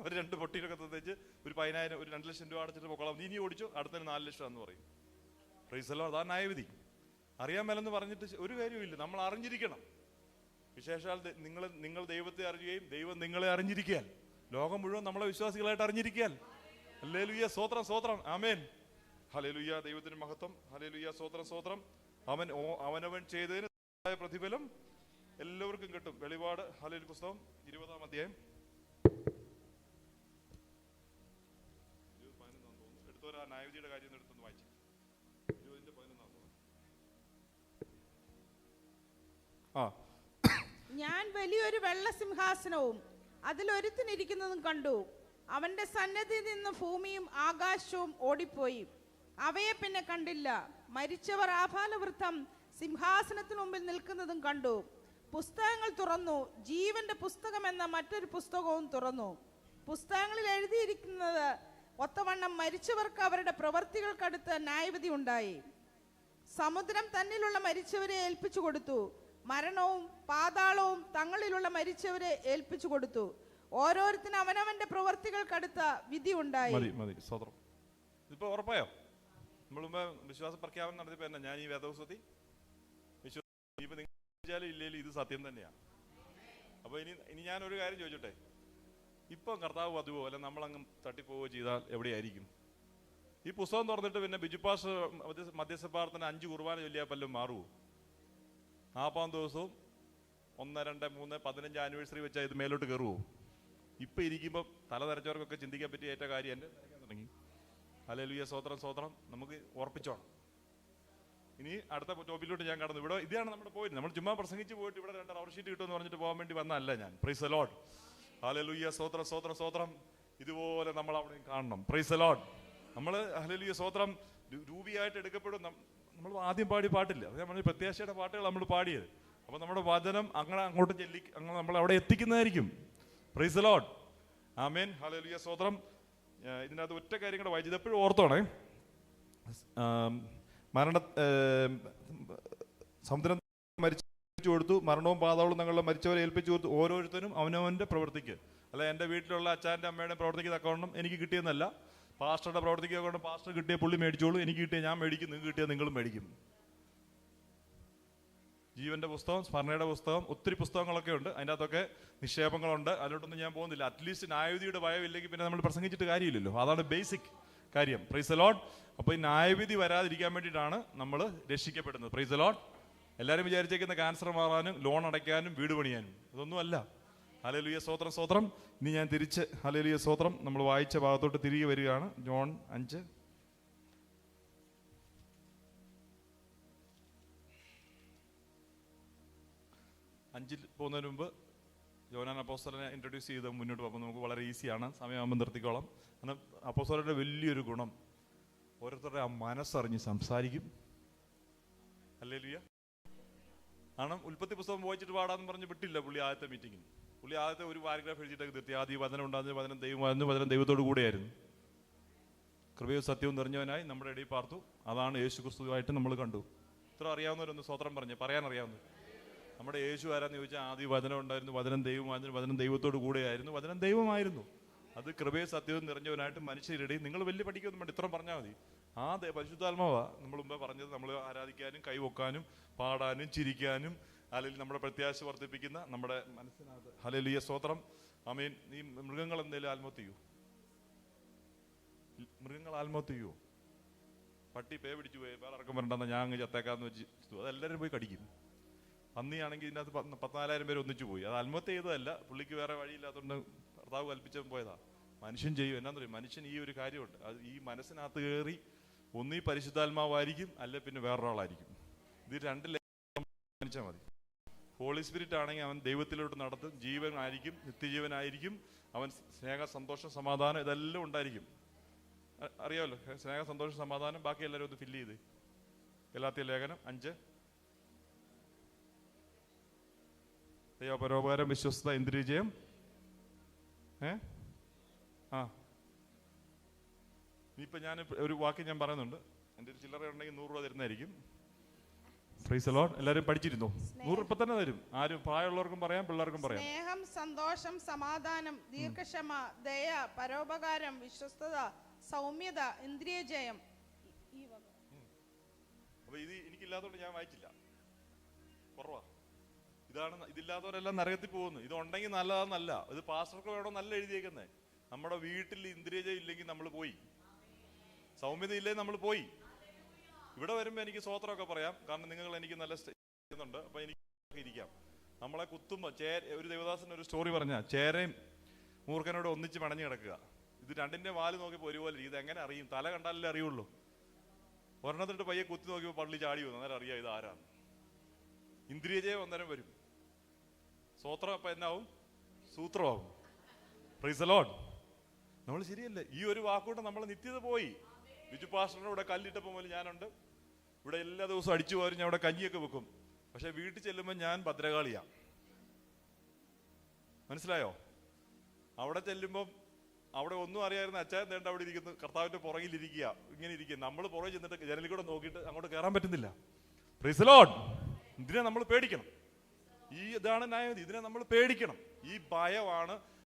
ഒരു 2 പൊട്ടിയിലൊക്കെ തന്നേച്ച് ഒരു 10,000 ഒരു 2 ലക്ഷം രൂപ അടച്ചിട്ട് പൊക്കോളാം, നീ ഓടിച്ചു, അടുത്തതിന് 4 ലക്ഷം എന്ന് പറയും. Price the Lord. അതാണ് ന്യായവിധി. അറിയാൻ മേലെന്ന് പറഞ്ഞിട്ട് ഒരു കാര്യമില്ല. നമ്മൾ അറിഞ്ഞിരിക്കണം. വിശേഷാൽ നിങ്ങൾ ദൈവത്തെ അറിയുകയും ദൈവം നിങ്ങളെ അറിഞ്ഞിരിക്കാൻ, ലോകം മുഴുവൻ നമ്മളെ വിശ്വാസികളായിട്ട് അറിഞ്ഞിരിക്കാൻ. ഹല്ലേലൂയ, സ്തോത്രം, സ്തോത്രം, ആമേൻ, ഹല്ലേലൂയ. ദൈവത്തിന് മഹത്വം, ഹല്ലേലൂയ, സ്തോത്രം, സ്തോത്രം. അവനവൻ ചെയ്തതിന് പ്രതിഫലം എല്ലാവർക്കും കിട്ടും. വെളിപാട് ഹല്ലേലൂയ പുസ്തകം 20-ാം അധ്യായം 20:11 എടുത്തോരാ ന്യായവിധിയുടെ കാര്യം എടുത്തൊന്ന് വായിച്ചു. 20:11 ഞാൻ വലിയൊരു വെള്ള സിംഹാസനവും അതിലൊരുത്തനിരിക്കുന്നതും കണ്ടു. അവന്റെ സന്നിധിയിൽ നിന്ന് ഭൂമിയും ആകാശവും ഓടിപ്പോയി, അവയെ പിന്നെ കണ്ടില്ല. മരിച്ചവർ ആഭാലവൃത്തം സിംഹാസനത്തിന് മുമ്പിൽ നിൽക്കുന്നതും കണ്ടു. പുസ്തകങ്ങൾ തുറന്നു, ജീവന്റെ പുസ്തകം എന്ന മറ്റൊരു പുസ്തകവും തുറന്നു. പുസ്തകങ്ങളിൽ എഴുതിയിരിക്കുന്നത് ഒത്തവണ്ണം മരിച്ചവർക്ക് അവരുടെ പ്രവൃത്തികൾക്കടുത്ത് ന്യായവിധി ഉണ്ടായി. സമുദ്രം തന്നിലുള്ള മരിച്ചവരെ ഏൽപ്പിച്ചു കൊടുത്തു, മരണവും പാതാളവും തങ്ങളിലുള്ള മരിച്ചവരെ ഏൽപ്പിച്ചു കൊടുത്തു. ഓരോരുത്തരും അവനവന്റെ പ്രവൃത്തികൾക്കടുത്ത വിധി ഉണ്ടായി. ഇപ്പൊ ഉറപ്പായോ? നമ്മൾ വിശ്വാസ പ്രഖ്യാപനം നടത്തിയപ്പോ എന്നാ, ഞാൻ ഈ വേദപുസ്തകത്തിൽ ഇപ്പൊ നിങ്ങൾ ഇല്ലേലും ഇത് സത്യം തന്നെയാണ്. അപ്പൊ ഇനി ഞാനൊരു കാര്യം ചോദിച്ചോട്ടെ, ഇപ്പൊ കർത്താവ് അതുപോലെ നമ്മളങ്ങ് തട്ടിപ്പോവുകയോ ചെയ്താൽ എവിടെയായിരിക്കും? ഈ പുസ്തകം തുറന്നിട്ട് പിന്നെ ബിജുപാസ് മധ്യസ്ഥ പ്രാർത്ഥന 5 കുർബാന ചൊല്ലിയാൽ പലരും മാറുമോ? 40 ദിവസവും 1, 2, 3, 15 ആനിവേഴ്സറി വെച്ചാൽ ഇത് മേലോട്ട് കയറുമോ? ഇപ്പൊ ഇരിക്കുമ്പോൾ തല നരച്ചവർക്കൊക്കെ ചിന്തിക്കാൻ പറ്റിയ ഏറ്റ കാര്യം എൻ്റെ തുടങ്ങി. ഹല്ലേലൂയ, സ്തോത്രം, സ്തോത്രം. നമുക്ക് ഉറപ്പിച്ചോണം. ഇനി അടുത്ത ടോപ്പിലോട്ട് ഞാൻ കടന്നു. ഇവിടെ ഇതാണ് നമ്മുടെ പോയിന്റ്. നമ്മൾ ചുമ്മാ പ്രസംഗിച്ച് പോയിട്ട് ഇവിടെ 2 റവർ ഷീറ്റ് കിട്ടുമെന്ന് പറഞ്ഞിട്ട് പോകാൻ വേണ്ടി വന്നല്ല ഞാൻ. പ്രൈസ് ദി ലോർഡ്, ഹല്ലേലൂയ, സ്തോത്രം, സ്തോത്രം, സ്തോത്രം. ഇതുപോലെ നമ്മൾ അവിടെ കാണണം. Price the Lord. നമ്മൾ ഹല്ലേലൂയ, സ്തോത്രം, രൂപിയായിട്ട് എടുക്കപ്പെടും. നമ്മൾ ആദ്യം പാടിയ പാട്ടില്ല, അത് നമ്മൾ പ്രത്യാശയുടെ പാട്ടുകൾ നമ്മൾ പാടിയത്. അപ്പൊ നമ്മുടെ വചനം അങ്ങോട്ട് അങ്ങനെ നമ്മൾ അവിടെ എത്തിക്കുന്നതായിരിക്കും. പ്രൈസ് ദി ലോർഡ്, ആമേൻ, ഹല്ലേലൂയ, സ്തോത്രം. ഇതിനകത്ത് ഒറ്റ കാര്യം കൂടെ വായിച്ചത് എപ്പോഴും ഓർത്തോണേ. സമുദ്രം മരിച്ചു കൊടുത്തു, മരണവും പാതാളവും തങ്ങളുടെ മരിച്ചവരെ ഏൽപ്പിച്ചു കൊടുത്തു. ഓരോരുത്തരും അവനവന്റെ പ്രവൃത്തിക്ക്, അല്ല എൻ്റെ വീട്ടിലുള്ള അച്ഛൻ്റെ അമ്മയുടെ പ്രവൃത്തിക്ക് തക്കവണ്ണം എനിക്ക് കിട്ടിയെന്നല്ല, പാസ്റ്ററുടെ പ്രവൃത്തിക്ക് തക്കവണ്ണം പാസ്റ്റർ കിട്ടിയ പുള്ളി മേടിച്ചോളൂ, എനിക്ക് കിട്ടിയ ഞാൻ മേടിക്കും, നിങ്ങൾക്ക് കിട്ടിയ നിങ്ങളും മേടിക്കും. ജീവന്റെ പുസ്തകം, സ്മരണയുടെ പുസ്തകം, ഒത്തിരി പുസ്തകങ്ങളൊക്കെ ഉണ്ട്. അതിൻ്റെ അകത്തൊക്കെ നിക്ഷേപങ്ങളുണ്ട്. അതിലോട്ടൊന്നും ഞാൻ പോകുന്നില്ല. അറ്റ്ലീസ്റ്റ് ന്യായവിധിയുടെ ഭയമില്ലെങ്കിൽ പിന്നെ നമ്മൾ പ്രസംഗിച്ചിട്ട് കാര്യമില്ലല്ലോ. അതാണ് ബേസിക് കാര്യം. Price the Lord. അപ്പോൾ ഈ ന്യായവിധി വരാതിരിക്കാൻ വേണ്ടിയിട്ടാണ് നമ്മൾ രക്ഷിക്കപ്പെടുന്നത്. Price the Lord. എല്ലാവരും വിചാരിച്ചേക്കുന്ന ക്യാൻസർ മാറാനും ലോൺ അടയ്ക്കാനും വീട് പണിയാനും, അതൊന്നും അല്ല. ഹല്ലേലൂയ, സ്തോത്രം, സ്തോത്രം. ഇനി ഞാൻ തിരിച്ച് ഹല്ലേലൂയ, സ്തോത്രം, നമ്മൾ വായിച്ച ഭാഗത്തോട്ട് തിരികെ വരികയാണ്. ജോൺ 5 പോകുന്നതിന് മുമ്പ് യോഹന്നാൻ അപ്പോസ്തലനെ ഇൻട്രൊഡ്യൂസ് ചെയ്ത് മുന്നോട്ട് പോകുമ്പോൾ നമുക്ക് വളരെ ഈസിയാണ്. സമയമാകുമ്പോൾ നിർത്തിക്കോളാം. കാരണം അപ്പോസ്തലന്റെ വലിയൊരു ഗുണം ഓരോരുത്തരുടെ ആ മനസ്സറിഞ്ഞ് സംസാരിക്കും. ഹല്ലേലൂയ. കാരണം ഉൽപ്പത്തി പുസ്തകം വായിച്ചിട്ട് പാടാന്ന് പറഞ്ഞ് വിട്ടില്ല പുള്ളി ആദ്യത്തെ മീറ്റിങ്ങിൽ. പുള്ളി ആദ്യത്തെ ഒരു പാരഗ്രാഫ് എഴുതിയിട്ടൊക്കെ നിർത്തി. ആദ്യം വചനം ഉണ്ടാകുന്ന വചനം ദൈവമായിരുന്നു, വചനം ദൈവത്തോടു കൂടെയായിരുന്നു, കൃപയും സത്യവും നിറഞ്ഞവനായി നമ്മുടെ ഇടയിൽ പാർത്തു. അതാണ് യേശു ക്രിസ്തുവായിട്ട് നമ്മൾ കണ്ടു. ഇത്ര അറിയാവുന്നവരൊന്ന് സ്വത്രം പറഞ്ഞ് പറയാൻ അറിയാവുന്നവർ. നമ്മുടെ യേശു ആരാന്ന് ചോദിച്ചാൽ ആദ്യം വചനം ഉണ്ടായിരുന്നു, വചനം ദൈവമായിരുന്നു, വചനം ദൈവത്തോടു കൂടെയായിരുന്നു, വചനം ദൈവമായിരുന്നു. അത് കൃപയും സത്യവും നിറഞ്ഞവനായിട്ട് മനുഷ്യരുടെ, നിങ്ങൾ വലിയ പഠിക്കൊന്നും വേണ്ട, ഇത്രയും പറഞ്ഞാൽ മതി. ആ പരിശുദ്ധാത്മാവാ നമ്മൾ മുമ്പേ പറഞ്ഞത്. നമ്മൾ ആരാധിക്കാനും കൈവക്കാനും പാടാനും ചിരിക്കാനും അല്ലെങ്കിൽ നമ്മുടെ പ്രത്യാശ വർദ്ധിപ്പിക്കുന്ന നമ്മുടെ മനസ്സിനകത്ത്. ഹല്ലേലൂയ, സ്തോത്രം, ആമേൻ. ഈ മൃഗങ്ങൾ എന്തെങ്കിലും ആത്മഹത്യ ചെയ്യൂ? മൃഗങ്ങൾ ആത്മഹത്യ ചെയ്യൂ? പട്ടി പേ പിടിച്ചു പോയി വേറെ ഇറക്കം വരണ്ടെന്ന് ഞാൻ അങ്ങ് ചത്തേക്കാന്ന് വെച്ച് അതെല്ലാവരും പോയി കടിക്കും. പന്നിയാണെങ്കിൽ ഇതിനകത്ത് 14,000 പേര് ഒന്നിച്ചു പോയി. അത് ആത്മഹത്യ ചെയ്തതല്ല, പുള്ളിക്ക് വേറെ വഴിയില്ലാത്തതുകൊണ്ട് ഭർത്താവ് കൽപ്പിച്ച പോയതാ. മനുഷ്യൻ ചെയ്യും. എന്നാന്ന് പറയും, മനുഷ്യൻ ഈ ഒരു കാര്യമുണ്ട്, അത് ഈ മനസ്സിനകത്ത് കയറി ഒന്നീ പരിശുദ്ധാത്മാവായിരിക്കും, അല്ലെ പിന്നെ വേറൊരാളായിരിക്കും. ഇത് രണ്ടിൽ മതി. ഹോളി സ്പിരിറ്റ് ആണെങ്കിൽ അവൻ ദൈവത്തിലോട്ട് നടത്തും, ജീവനായിരിക്കും, നിത്യജീവനായിരിക്കും, അവൻ സ്നേഹ, സന്തോഷം, സമാധാനം ഇതെല്ലാം ഉണ്ടായിരിക്കും. അറിയാമല്ലോ, സ്നേഹ, സന്തോഷം, സമാധാനം. ബാക്കി എല്ലാവരും ഒന്ന് ഫില്ല് ചെയ്ത്. ഗലാത്യ ലേഖനം 5. പരോപകാരം, വിശ്വസ്തത, ഇന്ദ്രിയജയം. ഇനിയിപ്പോൾ ഞാൻ ഒരു വാക്ക് ഞാൻ പറയുന്നുണ്ട്. എൻ്റെ ഒരു ചില്ലറ ഉണ്ടെങ്കിൽ 100 രൂപ തരുന്നതായിരിക്കും. Price the Lord. എല്ലാവരും പഠിച്ചിരുന്നു. 100 ഇപ്പം തന്നെ തരും. ആരും പ്രായമുള്ളവർക്കും പറയാം, പിള്ളേർക്കും പറയാം. സ്നേഹം, സന്തോഷം, സമാധാനം, ദീർഘക്ഷമ, ദയ, പരോപകാരം, വിശ്വസ്തത, സൗമ്യത, ഇന്ദ്രിയജയം. അപ്പൊ ഇത് എനിക്കില്ലാത്തതുകൊണ്ട് ഞാൻ വായിച്ചില്ല, കുറവാ. ഇതില്ലാത്തവരെല്ലാം നരകത്തിൽ പോകുന്നു. ഇതുണ്ടെങ്കിൽ നല്ലതാന്നല്ല, ഇത് പാസ്റ്റർക്ക് വേണോ നല്ല എഴുതിയേക്കുന്നേ. നമ്മുടെ വീട്ടിൽ ഇന്ദ്രിയജയം ഇല്ലെങ്കിൽ നമ്മൾ പോയി, സൗമ്യത ഇല്ലെങ്കിൽ നമ്മൾ പോയി. ഇവിടെ വരുമ്പോൾ എനിക്ക് സ്വോത്രമൊക്കെ പറയാം, കാരണം നിങ്ങൾ എനിക്ക് നല്ല ചെയ്യുന്നുണ്ട്. അപ്പൊ എനിക്ക് ഇരിക്കാം. നമ്മളെ കുത്തുമ്പോൾ ഒരു ദേവദാസൻ ഒരു സ്റ്റോറി പറഞ്ഞ ചേരയും മൂർഖനോട് ഒന്നിച്ച് മണഞ്ഞു കിടക്കുക. ഇത് രണ്ടിന്റെ വാല് നോക്കിയപ്പോൾ ഒരുപോലെ. ഇത് എങ്ങനെ അറിയും? തല കണ്ടാലല്ലേ അറിയുള്ളൂ. ഒരെണ്ണത്തിട്ട് പയ്യെ കുത്തി നോക്കിയപ്പോൾ പള്ളി ചാടി വന്നു. അന്നേരം അറിയാം ഇത് ആരാണ്. ഇന്ദ്രിയജയം അന്നേരം വരും. സ്വോത്രം അപ്പൊ എന്നാവും? സൂത്രമാവും. Praise the Lord. നമ്മൾ ശരിയല്ലേ? ഈ ഒരു വാക്കുകൊണ്ട് നമ്മൾ നിത്യത പോയി. ബിജു പാസ്റ്ററിന്റെ ഇവിടെ കല്ലിട്ടപ്പോൾ മുതൽ ഞാനുണ്ട്. ഇവിടെ എല്ലാ ദിവസവും അടിച്ചു പോരും. ഞാൻ ഇവിടെ കഞ്ഞിയൊക്കെ വെക്കും. പക്ഷെ വീട്ടിൽ ചെല്ലുമ്പോൾ ഞാൻ ഭദ്രകാളിയാ. മനസ്സിലായോ? അവിടെ ചെല്ലുമ്പം അവിടെ ഒന്നും അറിയായിരുന്നു. അച്ചായൻ തേണ്ട അവിടെ ഇരിക്കുന്നു, കർത്താവിന്റെ പുറകിലിരിക്കുക, ഇങ്ങനെ ഇരിക്കുക. നമ്മൾ പുറകെ ചെന്നിട്ട് ജനലിൽ കൂടെ നോക്കിയിട്ട് അങ്ങോട്ട് കയറാൻ പറ്റുന്നില്ല. Price the Lord. ഇതിനെ നമ്മൾ പേടിക്കണം. ഇതാണ് ന്യായം. ഇതിനെ നമ്മൾ പേടിക്കണം. ഈ ഭയമാണ്